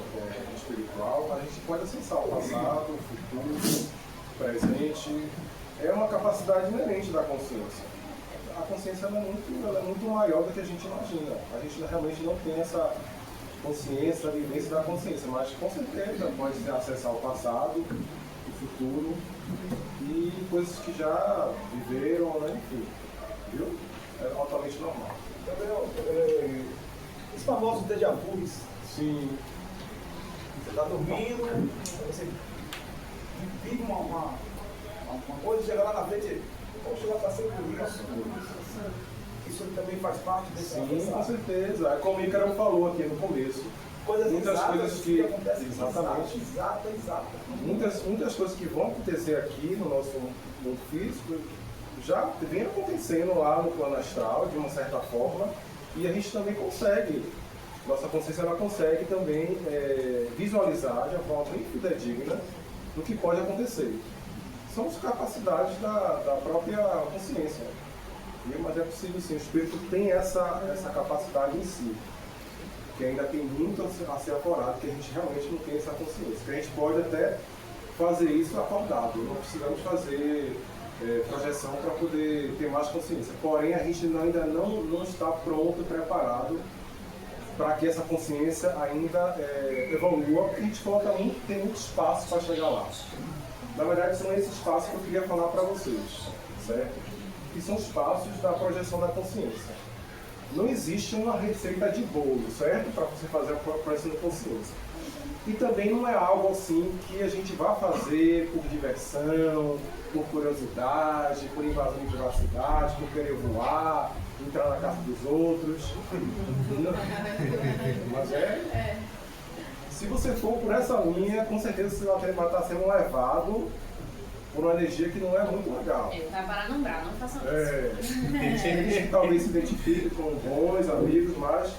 espiritual, a gente pode acessar o passado, o futuro, o presente. É uma capacidade inerente da consciência. A consciência ela é muito maior do que a gente imagina. A gente realmente não tem essa consciência, a vivência da consciência, mas com certeza pode ser acessar o passado, o futuro e coisas que já viveram, né? Enfim, viu? É altamente normal. Gabriel, os famosos déjà vus. Sim. Você está dormindo, você vive uma coisa e chega lá na frente, poxa, eu já passei por isso. Isso também faz parte desse Sim, com certeza. É como o Ícaro falou aqui no começo. Coisas muitas exatas coisas que acontecem. exatamente. Exato. Muitas coisas que vão acontecer aqui no nosso mundo físico já vem acontecendo lá no plano astral, de uma certa forma, e a gente também consegue, nossa consciência ela consegue também visualizar de uma forma bem fidedigna do que pode acontecer. São as capacidades da própria consciência. Mas é possível sim, o espírito tem essa capacidade em si, que ainda tem muito a ser aflorado, que a gente realmente não tem essa consciência. Que a gente pode até fazer isso acordado, não precisamos fazer projeção para poder ter mais consciência. Porém, a gente ainda não está pronto, preparado para que essa consciência ainda evolua, porque a gente tem muito espaço para chegar lá. Na verdade, são esses espaços que eu queria falar para vocês, certo? Que são os passos da projeção da consciência. Não existe uma receita de bolo, certo? Para você fazer a projeção da consciência. E também não é algo assim que a gente vai fazer por diversão, por curiosidade, por invasão de privacidade, por querer voar, entrar na casa dos outros. Mas se você for por essa linha, com certeza você vai estar sendo levado por uma energia que não é muito legal. Vai parar no umbral, não façam isso. Tem gente que talvez se identifique com bons amigos, mas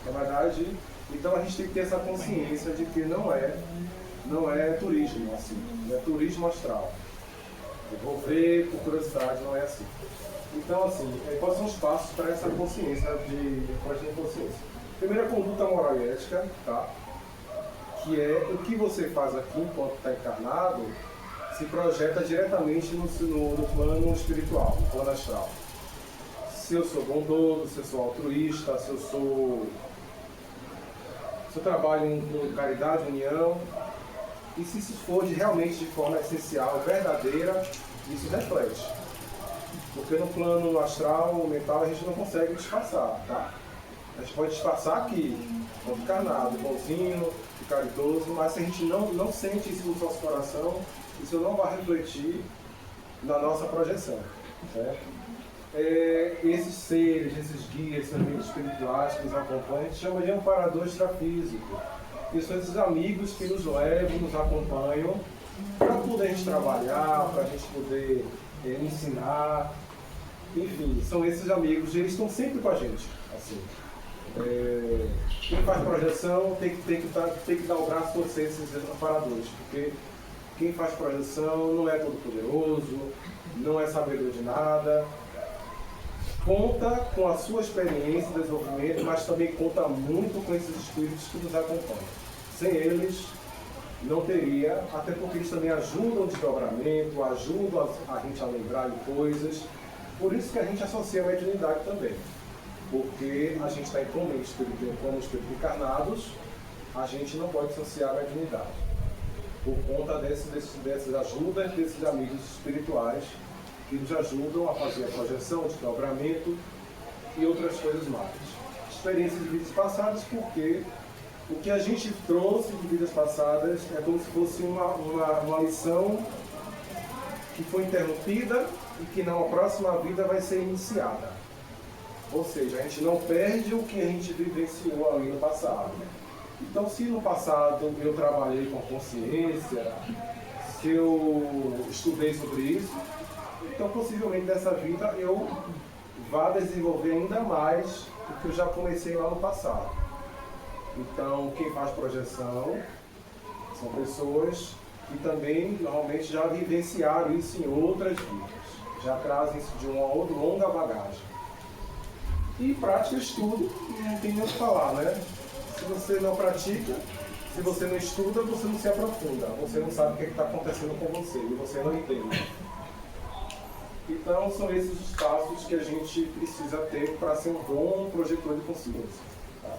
na verdade, então a gente tem que ter essa consciência de que não é turismo assim, não é turismo astral. Eu vou ver por curiosidade, não é assim. Então assim, quais são os passos para essa consciência de consciência? Primeiro, a conduta moral e ética, tá? Que é o que você faz aqui enquanto está encarnado se projeta diretamente no plano espiritual, no plano astral. Se eu sou bondoso, se eu sou altruísta, se eu trabalho com caridade, união, e se isso for realmente de forma essencial, verdadeira, isso reflete. Porque no plano astral, mental, a gente não consegue disfarçar, tá? A gente pode disfarçar aqui, como encarnado, bonzinho, caridoso, mas se a gente não sente isso no nosso coração, isso não vai refletir na nossa projeção, certo? Esses seres, esses guias, esses amigos espirituais que nos acompanham, a gente chama de amparador extrafísico. E são esses amigos que nos levam, nos acompanham, para poder a gente trabalhar, para a gente poder ensinar. enfim, são esses amigos, eles estão sempre com a gente. Assim. Quem faz projeção tem que dar o braço a vocês, esses amparadores, porque quem faz projeção não é todo poderoso, não é sabedor de nada, conta com a sua experiência de desenvolvimento, mas também conta muito com esses espíritos que nos acompanham. Sem eles, não teria, até porque eles também ajudam o desdobramento, ajudam a gente a lembrar de coisas. Por isso que a gente associa a mediunidade também. Porque a gente está como espírito encarnados, a gente não pode associar a mediunidade. Por conta dessas ajudas, desses amigos espirituais que nos ajudam a fazer a projeção, o desdobramento e outras coisas mais. Experiências de vidas passadas, porque o que a gente trouxe de vidas passadas é como se fosse uma lição que foi interrompida e que na próxima vida vai ser iniciada. Ou seja, a gente não perde o que a gente vivenciou ali no passado. Então, se no passado eu trabalhei com consciência, se eu estudei sobre isso, então possivelmente nessa vida eu vá desenvolver ainda mais o que eu já comecei lá no passado. Então, quem faz projeção são pessoas que também normalmente já vivenciaram isso em outras vidas, já trazem isso de uma longa bagagem. E prática e estudo, não tem nem o que falar, né? Se você não pratica, se você não estuda, você não se aprofunda, você não sabe o que está acontecendo com você e você não entende. Então, são esses os passos que a gente precisa ter para ser um bom projetor de consciência. Tá?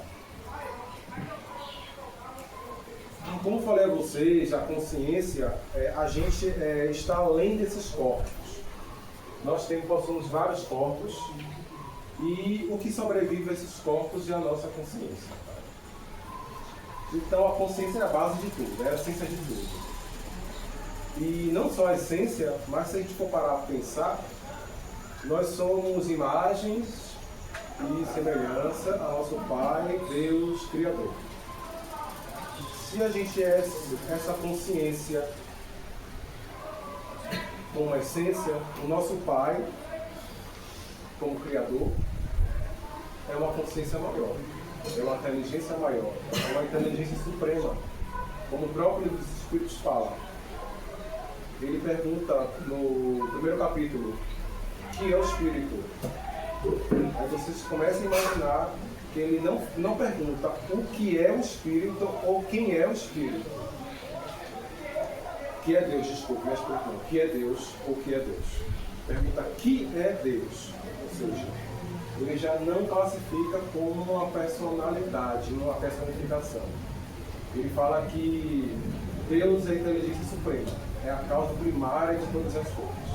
Como falei a vocês, a consciência, a gente está além desses corpos. Nós possuímos vários corpos e o que sobrevive a esses corpos é a nossa consciência. Então a consciência é a base de tudo, é a essência de tudo. E não só a essência, mas se a gente for parar para pensar, nós somos imagens e semelhança a nosso Pai, Deus, Criador. Se a gente é essa consciência como essência, o nosso Pai, como Criador, é uma consciência maior, é uma inteligência maior, é uma inteligência suprema, como o próprio livro dos Espíritos fala. Ele pergunta no primeiro capítulo, o que é o Espírito? Aí vocês começam a imaginar que ele não pergunta o que é o Espírito ou quem é o Espírito. Que é Deus, desculpe, me explicou. Que é Deus ou que é Deus? Pergunta que é Deus. Ou seja, ele já não classifica como uma personalidade, uma personificação. Ele fala que Deus é a inteligência suprema, é a causa primária de todas as coisas.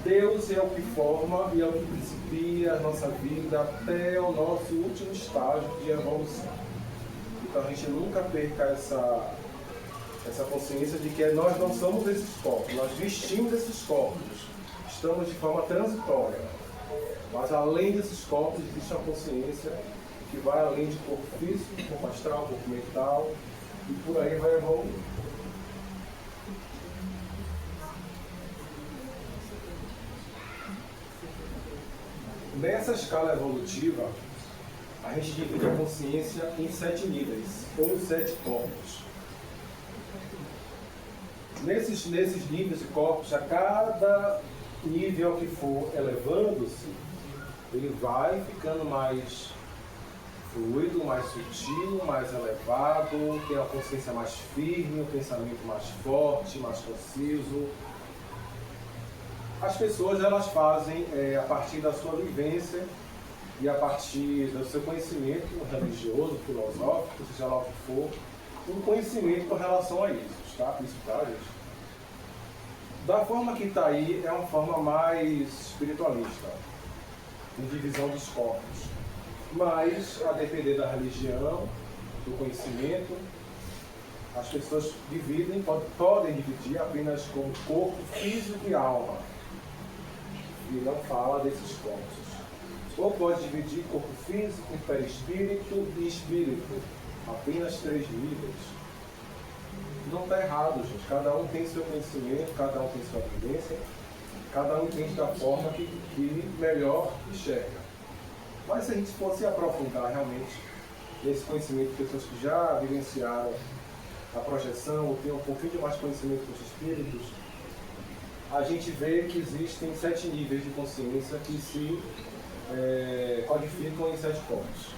Deus é o que forma e é o que principia a nossa vida até o nosso último estágio de evolução. Então a gente nunca perca essa consciência de que nós não somos esses corpos, nós vestimos esses corpos, estamos de forma transitória. Mas além desses corpos existe uma consciência que vai além de corpo físico, corpo astral, corpo mental, e por aí vai evoluindo. Nessa escala evolutiva, a gente divide a consciência em 7 níveis, ou 7 corpos. Nesses níveis de corpos, a cada nível que for elevando-se, ele vai ficando mais fluido, mais sutil, mais elevado, tem a consciência mais firme, o pensamento mais forte, mais conciso. As pessoas elas fazem, a partir da sua vivência e a partir do seu conhecimento religioso, filosófico, seja lá o que for, um conhecimento com relação a isso, tá? Isso, tá, gente? Da forma que está aí, é uma forma mais espiritualista, em divisão dos corpos. Mas, a depender da religião, do conhecimento, as pessoas dividem, podem dividir apenas com corpo físico e alma. E não fala desses corpos. Ou pode dividir corpo físico, perispírito e espírito. Apenas 3 níveis. Não está errado, gente. Cada um tem seu conhecimento, cada um tem sua vivência. Cada um entende da forma que melhor enxerga. Mas se a gente fosse aprofundar realmente nesse conhecimento de pessoas que já vivenciaram a projeção, ou têm um pouquinho de mais conhecimento dos espíritos, a gente vê que existem 7 níveis de consciência que se codificam em 7 corpos.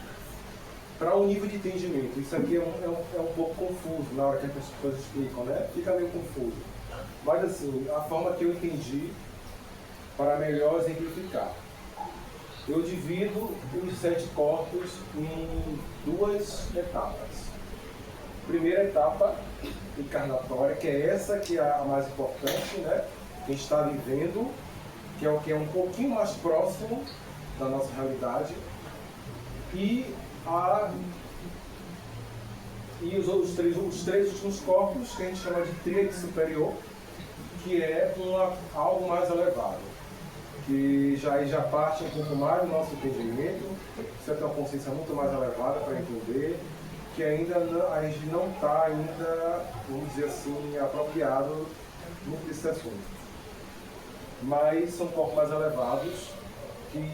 Para um nível de entendimento, isso aqui é um pouco confuso na hora que as pessoas explicam, né? Fica meio confuso. Mas assim, a forma que eu entendi, para melhor exemplificar, eu divido os 7 corpos em 2 etapas. Primeira etapa encarnatória, que é essa que é a mais importante, né? Que a gente está vivendo, que é o que é um pouquinho mais próximo da nossa realidade, e os três últimos corpos, que a gente chama de tríade superior, que é algo mais elevado, que já parte um pouco mais do nosso entendimento, você tem uma consciência muito mais elevada para entender, que ainda não, a gente não está ainda, vamos dizer assim, apropriado muito desse assunto. Mas são corpos mais elevados que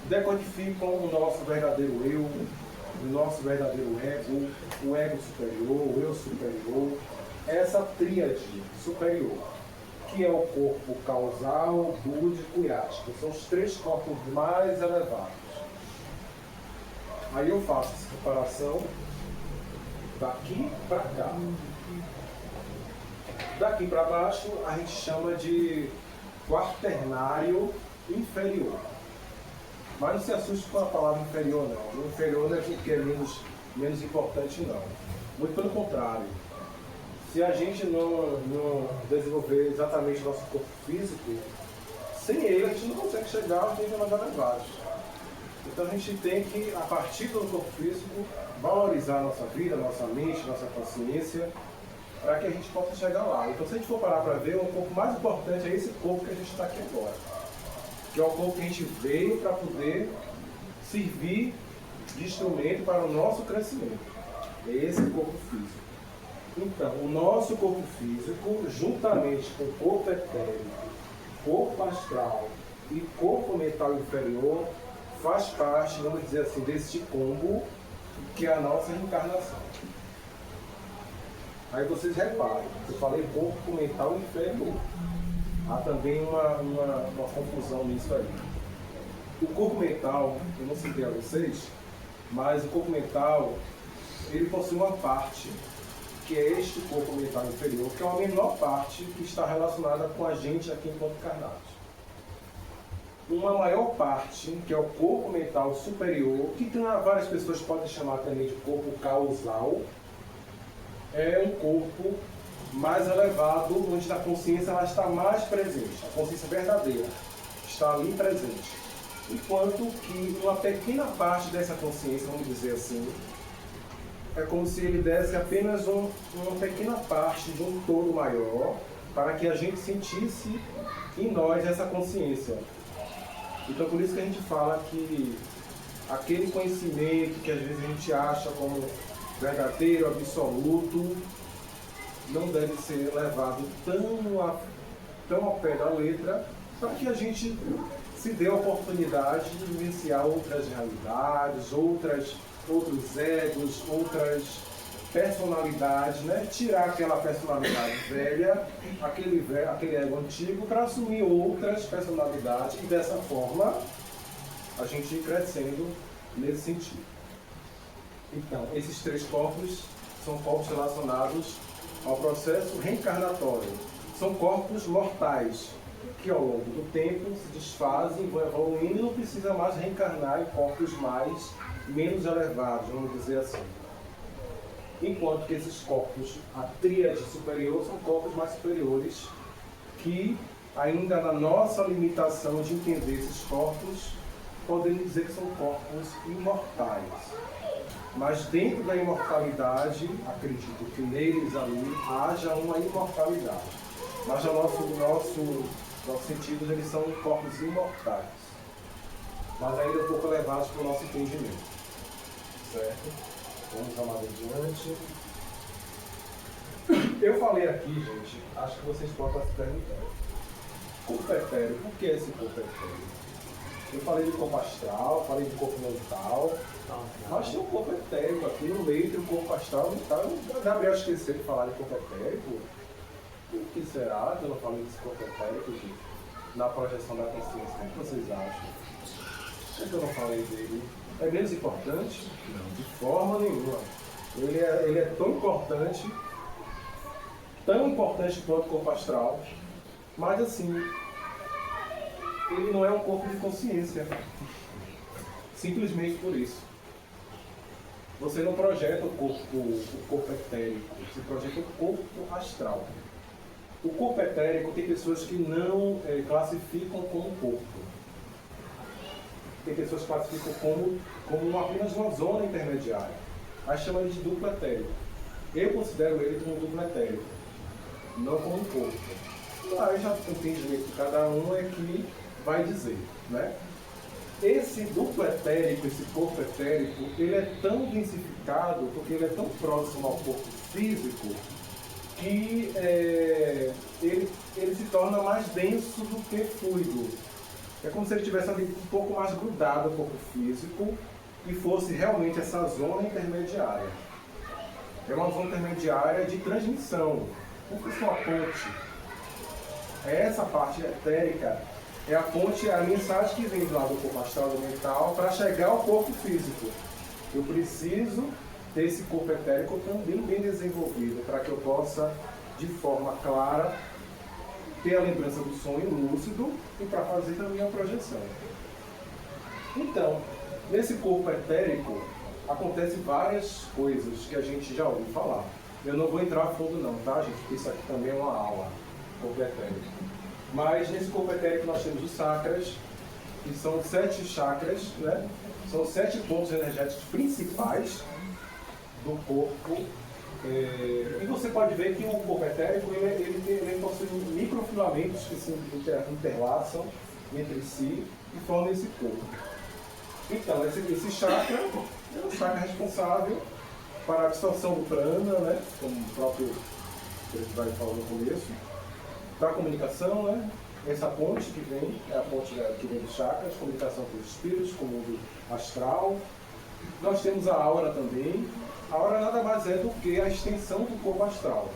decodificam o nosso verdadeiro eu, o nosso verdadeiro ego, o ego superior, o eu superior, essa tríade superior, que é o corpo causal, búdico e ático. São os 3 corpos mais elevados. Aí eu faço essa separação daqui para cá. Daqui para baixo a gente chama de quaternário inferior. Mas não se assuste com a palavra inferior, não. O inferior não é porque é menos importante, não. Muito pelo contrário. Se a gente não desenvolver exatamente o nosso corpo físico, sem ele a gente não consegue chegar aos níveis mais elevados. Então a gente tem que, a partir do corpo físico, valorizar a nossa vida, a nossa mente, a nossa consciência, para que a gente possa chegar lá. Então se a gente for parar para ver, o corpo mais importante é esse corpo que a gente está aqui agora. Que é o corpo que a gente veio para poder servir de instrumento para o nosso crescimento. É esse corpo físico. Então, o nosso corpo físico, juntamente com o corpo etérico, corpo astral e corpo mental inferior, faz parte, vamos dizer assim, desse combo que é a nossa reencarnação. Aí vocês reparem, eu falei corpo mental inferior. Há também uma confusão nisso aí. O corpo mental, eu não citei a vocês, mas o corpo mental, ele possui uma parte, que é este corpo mental inferior, que é a menor parte que está relacionada com a gente aqui enquanto encarnados. Uma maior parte, que é o corpo mental superior, que várias pessoas podem chamar também de corpo causal, é um corpo mais elevado, onde a consciência ela está mais presente, a consciência verdadeira está ali presente. Enquanto que uma pequena parte dessa consciência, vamos dizer assim, é como se ele desse apenas uma pequena parte de um todo maior, para que a gente sentisse em nós essa consciência. Então por isso que a gente fala que aquele conhecimento que às vezes a gente acha como verdadeiro, absoluto, não deve ser levado tão ao pé da letra, para que a gente se dê a oportunidade de vivenciar outras realidades, outros egos, outras personalidades, né? Tirar aquela personalidade velha, aquele ego antigo, para assumir outras personalidades e dessa forma a gente ir crescendo nesse sentido. Então, esses 3 corpos são corpos relacionados ao processo reencarnatório. São corpos mortais, que ao longo do tempo se desfazem, vão evoluindo e não precisa mais reencarnar em corpos menos elevados, vamos dizer assim. Enquanto que esses corpos, a tríade superior, são corpos mais superiores, que ainda na nossa limitação de entender esses corpos, podemos dizer que são corpos imortais. Mas dentro da imortalidade, acredito que neles ali haja uma imortalidade. Mas nossos sentidos, eles são corpos imortais. Mas ainda um pouco elevados para o nosso entendimento. Certo? Vamos lá adiante. Eu falei aqui, gente, acho que vocês podem estar se perguntando. Corpo etéreo, por que esse corpo etéreo? Eu falei de corpo astral, falei de corpo mental, mas tem um corpo etérico aqui no meio, tem um corpo astral e mental. O Gabriel esqueceu de falar de corpo etérico. O que será que eu não falei desse corpo etérico, gente? Na projeção da consciência? O que vocês acham? Por que eu não falei dele? É menos importante? Não, de forma nenhuma. Ele é tão importante quanto o corpo astral, mas assim, ele não é um corpo de consciência. Simplesmente por isso. Você não projeta o corpo etérico, você projeta o corpo astral. O corpo etérico tem pessoas que não classificam como corpo. Tem pessoas que classificam como apenas uma zona intermediária. Aí chama ele de duplo etérico. Eu considero ele como um duplo etérico, não como um corpo. Aí já o entendimento de cada um é que vai dizer, né? Esse duplo etérico, esse corpo etérico, ele é tão densificado, porque ele é tão próximo ao corpo físico, que ele se torna mais denso do que fluido. É como se ele estivesse ali um pouco mais grudado ao corpo físico e fosse realmente essa zona intermediária. É uma zona intermediária de transmissão, como se fosse uma ponte. Essa parte etérica é a ponte, é a mensagem que vem do lado do corpo astral do mental para chegar ao corpo físico. Eu preciso ter esse corpo etérico também bem desenvolvido para que eu possa, de forma clara, ter a lembrança do sonho lúcido e para fazer também a projeção. Então, nesse corpo etérico, acontecem várias coisas que a gente já ouviu falar. Eu não vou entrar a fundo não, tá, gente? Porque isso aqui também é uma aula, corpo etérico. Mas nesse corpo etérico nós temos os chakras, que são 7 chakras, né? São 7 pontos energéticos principais do corpo. E você pode ver que o corpo etérico ele possui microfilamentos que se interlaçam entre si e formam esse corpo. Então, esse chakra é o chakra responsável para a absorção do prana, né? Como o próprio vai falar no começo, da comunicação, né? Essa ponte que vem, é a ponte que vem dos chakras, comunicação com os espíritos, com o mundo astral. Nós temos a aura também. A aura nada mais é do que a extensão do corpo astral.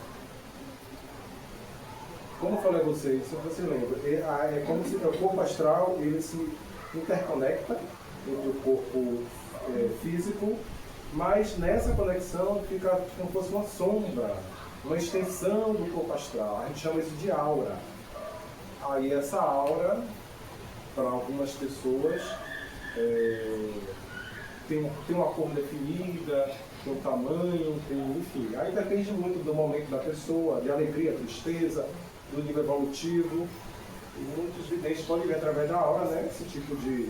Como eu falei a vocês, se você lembra, é como se o corpo astral ele se interconecta entre o corpo físico, mas nessa conexão fica como se fosse uma sombra, uma extensão do corpo astral. A gente chama isso de aura. Aí essa aura, para algumas pessoas, tem uma cor definida, tem um tamanho, enfim. Aí depende muito do momento da pessoa, de alegria, tristeza, do nível evolutivo. E muitos videntes podem ver através da aura, né, esse tipo de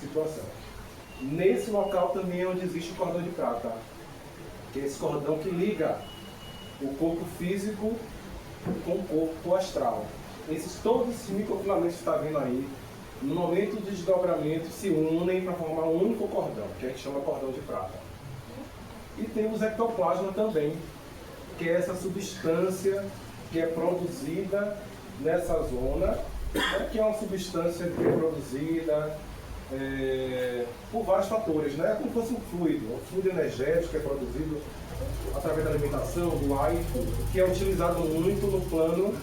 situação. Nesse local também é onde existe o cordão de prata, que é esse cordão que liga o corpo físico com o corpo astral. Todos esses microfilamentos que está vendo aí, no momento do desdobramento, se unem para formar um único cordão, que a gente chama cordão de prata. E temos ectoplasma também, que é essa substância que é produzida nessa zona, né, que é uma substância que é produzida por vários fatores, né? Como se fosse um fluido energético que é produzido através da alimentação, do ar e tudo, que é utilizado muito no plano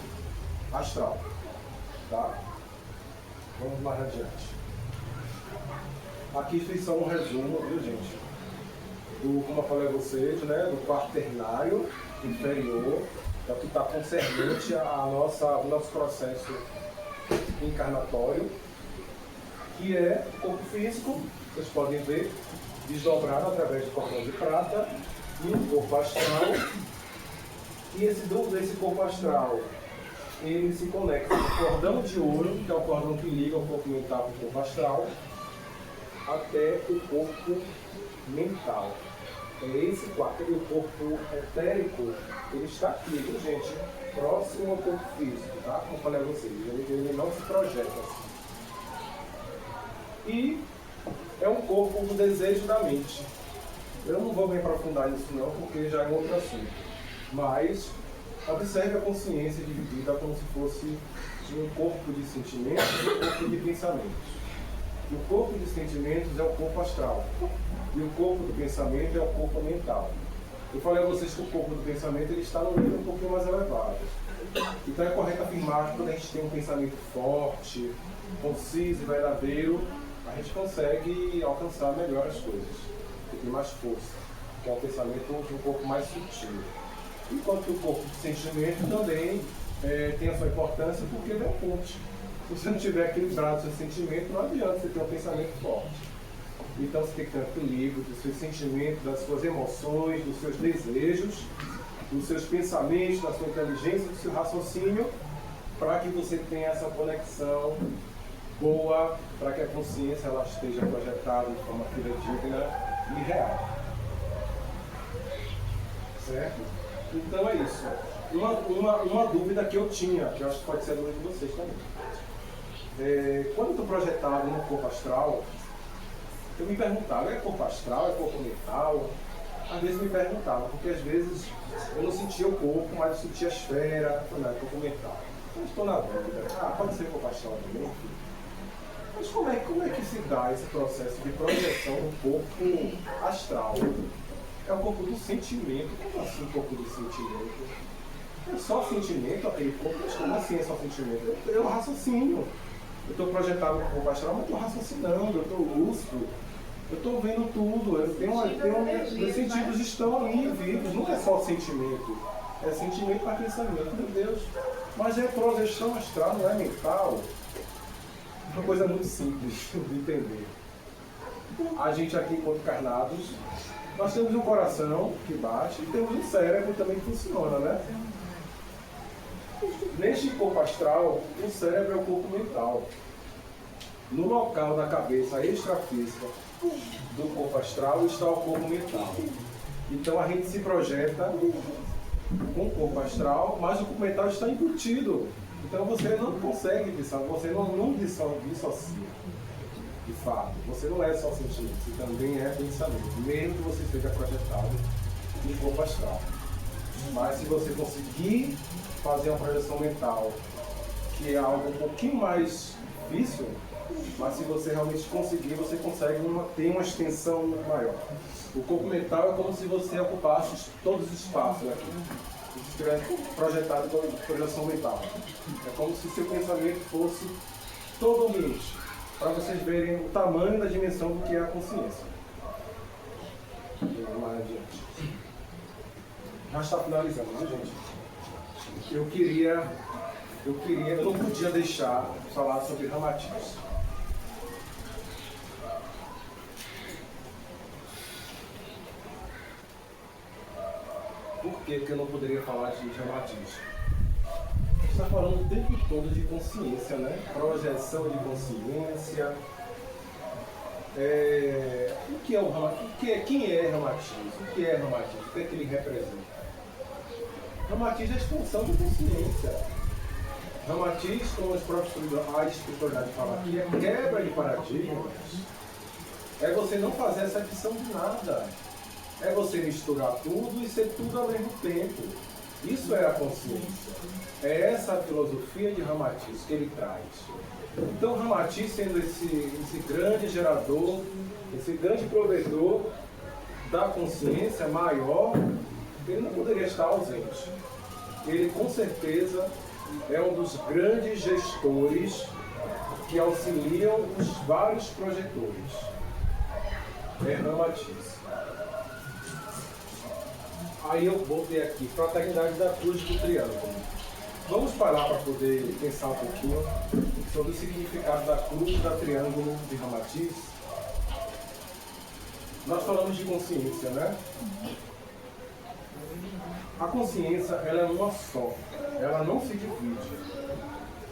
astral. Tá? Vamos mais adiante. Aqui fiz só um resumo, viu, gente? Como eu falei a vocês, né? Do quaternário inferior, é o que está concernente ao nosso processo encarnatório, que é o corpo físico, vocês podem ver, desdobrado através do cordão de prata, e o corpo astral. E esse corpo astral, ele se conecta com o cordão de ouro, que é o cordão que liga o corpo mental com o corpo astral, até o corpo mental. É esse quarto, e o corpo etérico, ele está aqui, viu, gente? Próximo ao corpo físico, tá? Como eu falei a vocês, ele não se projeta assim. E é um corpo do desejo da mente. Eu não vou me aprofundar nisso não, porque já é outro assunto. Mas observe a consciência dividida como se fosse de um corpo de sentimentos e um corpo de pensamentos. O corpo de sentimentos é o corpo astral e o corpo do pensamento é o corpo mental. Eu falei a vocês que o corpo do pensamento ele está no nível um pouquinho mais elevado. Então é correto afirmar que quando a gente tem um pensamento forte, conciso e verdadeiro, a gente consegue alcançar melhor as coisas, tem mais força, que é um pensamento de um corpo mais sutil. Enquanto que o corpo de sentimento também tem a sua importância porque ele é forte. Se você não tiver equilibrado o seu sentimento, não adianta você ter um pensamento forte. Então você tem que ter um equilíbrio dos seus sentimentos, das suas emoções, dos seus desejos, dos seus pensamentos, da sua inteligência, do seu raciocínio, para que você tenha essa conexão boa, para que a consciência ela esteja projetada de forma fidedigna e real. Certo? Então é isso. Uma dúvida que eu tinha, que eu acho que pode ser a dúvida de vocês também. Quando eu estou projetado no corpo astral, eu me perguntava, é corpo astral, é corpo mental? Às vezes me perguntava, porque às vezes eu não sentia o corpo, mas eu sentia a esfera, não, é corpo mental. Então estou na dúvida, pode ser corpo astral também? Mas como é que se dá esse processo de projeção do corpo astral? É o corpo do sentimento. Como assim o corpo do sentimento? É só sentimento aquele corpo? Mas como assim é só sentimento? Eu raciocínio. Eu estou projetado no corpo astral, mas estou raciocinando, eu estou lúcido, eu estou vendo tudo, meus sentidos estão ali vivos, não é só sentimento, é sentimento para pensamento, meu Deus. Mas é projeção astral, não é mental. É uma coisa muito simples de entender. A gente aqui, enquanto carnados, nós temos um coração que bate e temos um cérebro também que funciona, né? Neste corpo astral, o cérebro é o corpo mental. No local da cabeça extrafísica do corpo astral está o corpo mental. Então a gente se projeta com o corpo astral, mas o corpo mental está embutido. Então você não consegue dissociar, você não dissocia. De fato, você não é só sentimento, você também é pensamento, mesmo que você seja projetado no corpo astral. Mas se você conseguir fazer uma projeção mental, que é algo um pouquinho mais difícil, mas se você realmente conseguir, você consegue ter uma extensão maior. O corpo mental é como se você ocupasse todos os espaços aqui. Se estivesse projetado com projeção mental. É como se seu pensamento fosse todo o ambiente, para vocês verem o tamanho da dimensão do que é a consciência. Vamos mais adiante. Já está finalizando, né, gente? Eu não podia deixar de falar sobre Ramatiz. Por que eu não poderia falar de Ramatiz? A gente está falando o tempo todo de consciência, né? Projeção de consciência. O que é o Ramatiz? Quem é Ramatiz? O que é Ramatiz? O que é que ele representa? Ramatiz é a expansão da consciência. Ramatiz, como a espiritualidade fala aqui, é quebra de paradigmas. É você não fazer essa adição de nada. É você misturar tudo e ser tudo ao mesmo tempo. Isso é a consciência. É essa a filosofia de Ramatiz que ele traz. Então Ramatiz, sendo esse grande gerador, esse grande provedor da consciência maior, ele não poderia estar ausente. Ele com certeza é um dos grandes gestores que auxiliam os vários projetores. É Ramatiz. Aí eu voltei aqui, Fraternidade da Cruz do Triângulo. Vamos parar para poder pensar um pouquinho sobre o significado da cruz e da triângulo de Ramatiz. Nós falamos de consciência, né? A consciência, ela é uma só, ela não se divide.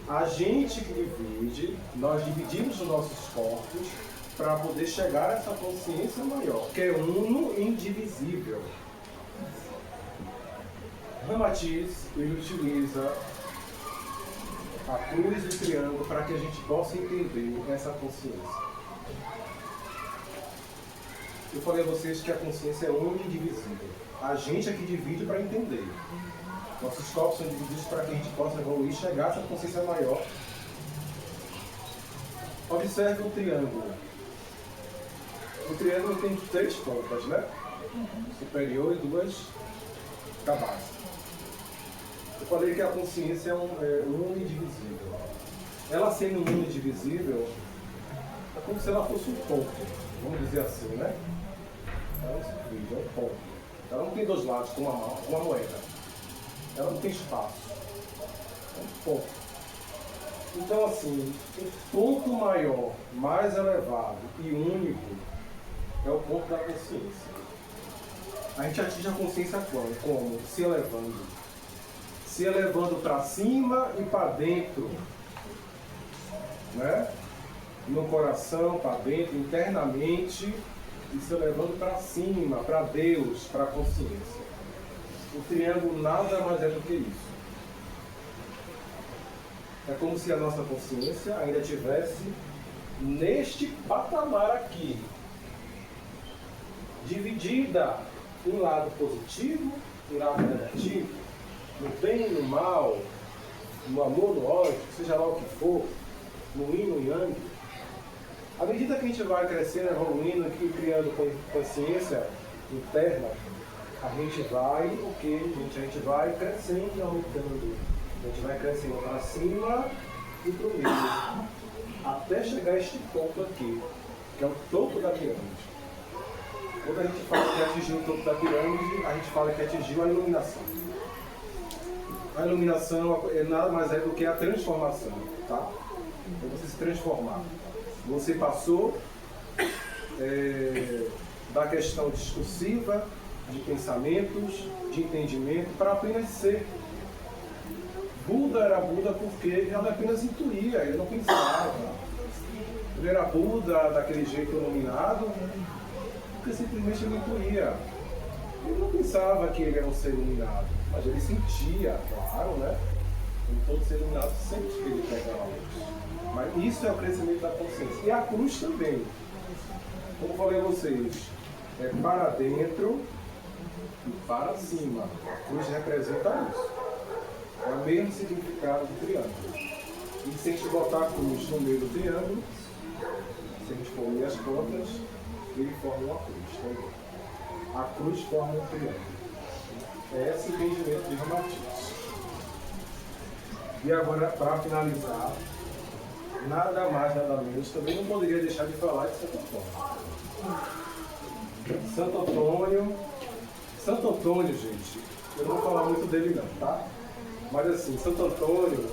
A gente que divide, nós dividimos os nossos corpos para poder chegar a essa consciência maior, que é uno e indivisível. Ramatiz, ele utiliza a cruz e o triângulo para que a gente possa entender essa consciência. Eu falei a vocês que a consciência é única e indivisível. A gente é que divide para entender. Nossos corpos são divididos para que a gente possa evoluir e chegar a essa consciência maior. Observe o triângulo. O triângulo tem 3 pontas, né? Superior e 2 da base. Eu falei que a consciência é unidivisível. Ela sendo unidivisível, é como se ela fosse um ponto, vamos dizer assim, né? Ela não se divide, é um ponto. Ela não tem 2 lados, como uma moeda. Ela não tem espaço. É um ponto. Então, assim, o ponto maior, mais elevado e único é o ponto da consciência. A gente atinge a consciência quando? Como? Se elevando. Se elevando para cima e para dentro. Né? No coração, para dentro, internamente, e se elevando para cima, para Deus, para a consciência. O triângulo nada mais é do que isso. É como se a nossa consciência ainda estivesse neste patamar aqui, dividida em lado positivo e lado negativo, no bem e no mal, no amor, no ódio, seja lá o que for, no yin, no yang. À medida que a gente vai crescendo, evoluindo, criando consciência interna, a gente vai, o quê? A gente vai crescendo e aumentando. A gente vai crescendo para cima e para o meio, até chegar a este ponto aqui, que é o topo da pirâmide. Quando a gente fala que atingiu o topo da pirâmide, a gente fala que atingiu a iluminação. A iluminação é nada mais do que a transformação, tá? É você se transformar. Você passou da questão discursiva, de pensamentos, de entendimento, para apenas ser. Buda era Buda porque ele apenas intuía, ele não pensava. Ele era Buda daquele jeito iluminado porque simplesmente ele intuía. Ele não pensava que ele era um ser iluminado, mas ele sentia, claro, né? Como todo ser iluminado sente que ele pega a luz. Mas isso é o crescimento da consciência. E a cruz também. Como falei a vocês, é para dentro e para cima. A cruz representa isso. É o mesmo significado do triângulo. E se a gente botar a cruz no meio do triângulo, se a gente for unir as pontas, ele forma uma cruz também. A cruz forma um triângulo. É esse o entendimento de Ramatiz. E agora, para finalizar, nada mais, nada menos, também não poderia deixar de falar de Santo Antônio. Santo Antônio, gente, eu não vou falar muito dele não, tá? Mas assim, Santo Antônio,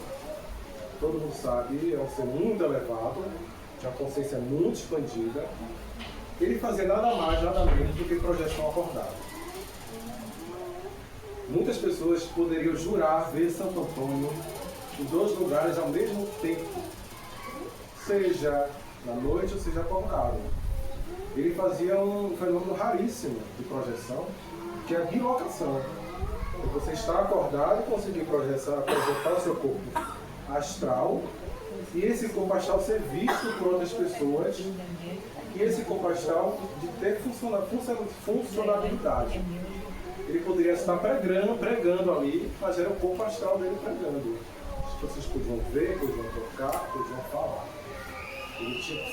todo mundo sabe, é um ser muito elevado, tinha uma consciência muito expandida. Ele fazia nada mais, nada menos do que projeção acordada. Muitas pessoas poderiam jurar ver Santo Antônio em 2 lugares ao mesmo tempo, seja na noite ou seja acordado. Ele fazia um fenômeno raríssimo de projeção, que é a bilocação. Você está acordado e conseguir projetar o seu corpo astral, e esse corpo astral ser visto por outras pessoas, e esse corpo astral de ter funcionalidade. Ele poderia estar pregando ali, mas era o corpo astral dele pregando. As pessoas podiam ver, podiam tocar, podiam falar.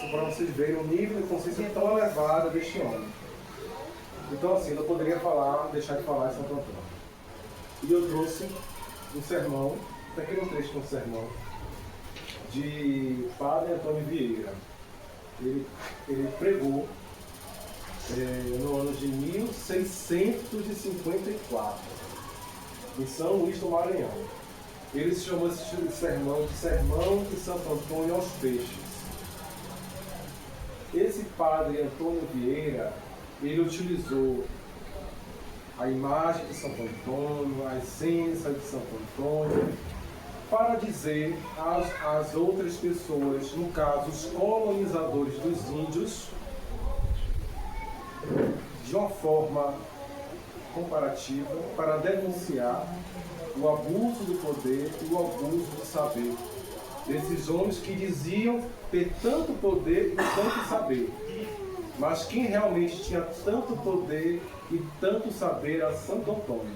Para vocês verem o nível de consciência tão elevado deste homem. Então, assim, não poderia deixar de falar de Santo Antônio. E eu trouxe um sermão, um pequeno trecho de um sermão, de Padre Antônio Vieira. Ele pregou no ano de 1654, em São Luís do Maranhão. Ele se chamou esse sermão de Sermão de Santo Antônio aos Peixes. Esse Padre Antônio Vieira, ele utilizou a imagem de Santo Antônio, a essência de Santo Antônio, para dizer às outras pessoas, no caso os colonizadores dos índios, de uma forma comparativa, para denunciar o abuso do poder e o abuso do saber desses homens que diziam ter tanto poder e tanto saber. Mas quem realmente tinha tanto poder e tanto saber era Santo Antônio.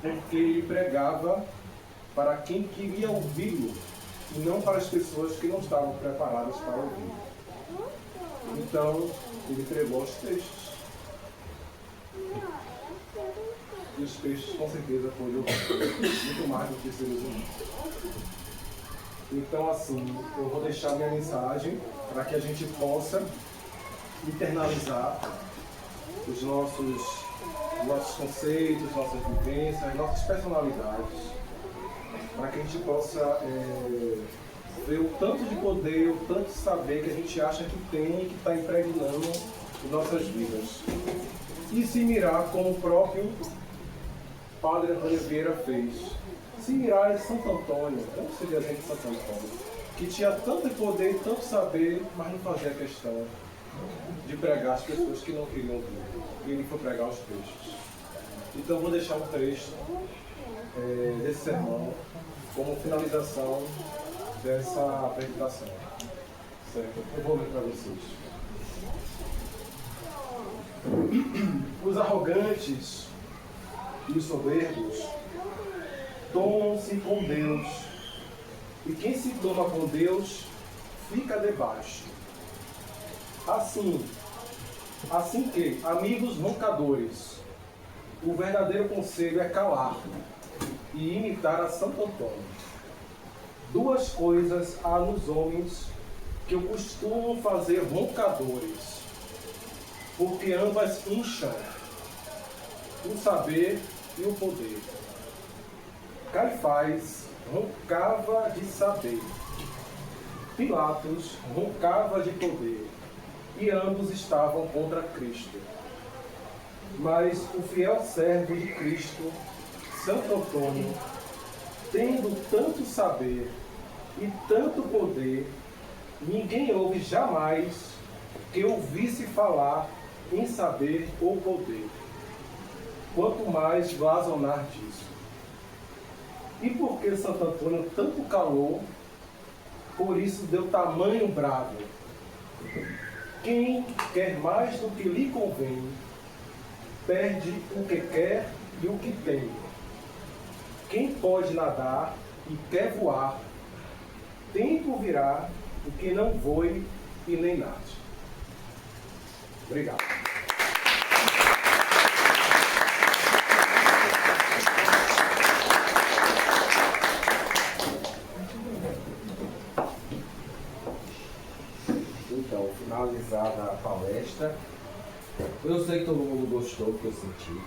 porque ele pregava para quem queria ouvi-lo e não para as pessoas que não estavam preparadas para ouvir. Então, ele pregou os textos. E os textos, com certeza, foram muito mais do que seres humanos. Então, assim, eu vou deixar minha mensagem para que a gente possa internalizar os nossos conceitos, nossas vivências, nossas personalidades, para que a gente possa ver o tanto de poder, o tanto de saber que a gente acha que tem e que está impregnando em nossas vidas. E se mirar como o próprio Padre Antônio Vieira fez. Se mirar em Santo Antônio, como seria a gente de Santo Antônio, que tinha tanto poder e tanto saber, mas não fazia questão de pregar as pessoas que não queriam ouvir. E ele foi pregar os textos. Então vou deixar um trecho desse sermão como finalização dessa apresentação. Certo? Eu vou ler para vocês. Os arrogantes e os soberbos tomam-se com Deus, e quem se toma com Deus fica debaixo. Assim que, amigos roncadores, o verdadeiro conselho é calar e imitar a Santo Antônio. Duas coisas há nos homens que eu costumo fazer roncadores, porque ambas incham, o saber e o poder. Caifás roncava de saber, Pilatos roncava de poder, e ambos estavam contra Cristo. Mas o fiel servo de Cristo, Santo Antônio, tendo tanto saber e tanto poder, ninguém houve jamais que ouvisse falar em saber ou poder, quanto mais blasonar disso. E porque Santo Antônio tanto calou, por isso deu tamanho brado. Quem quer mais do que lhe convém, perde o que quer e o que tem. Quem pode nadar e quer voar, tempo virá o que não voe e nem nade. Obrigado. Então, finalizada a palestra, eu sei que todo mundo gostou, que eu senti.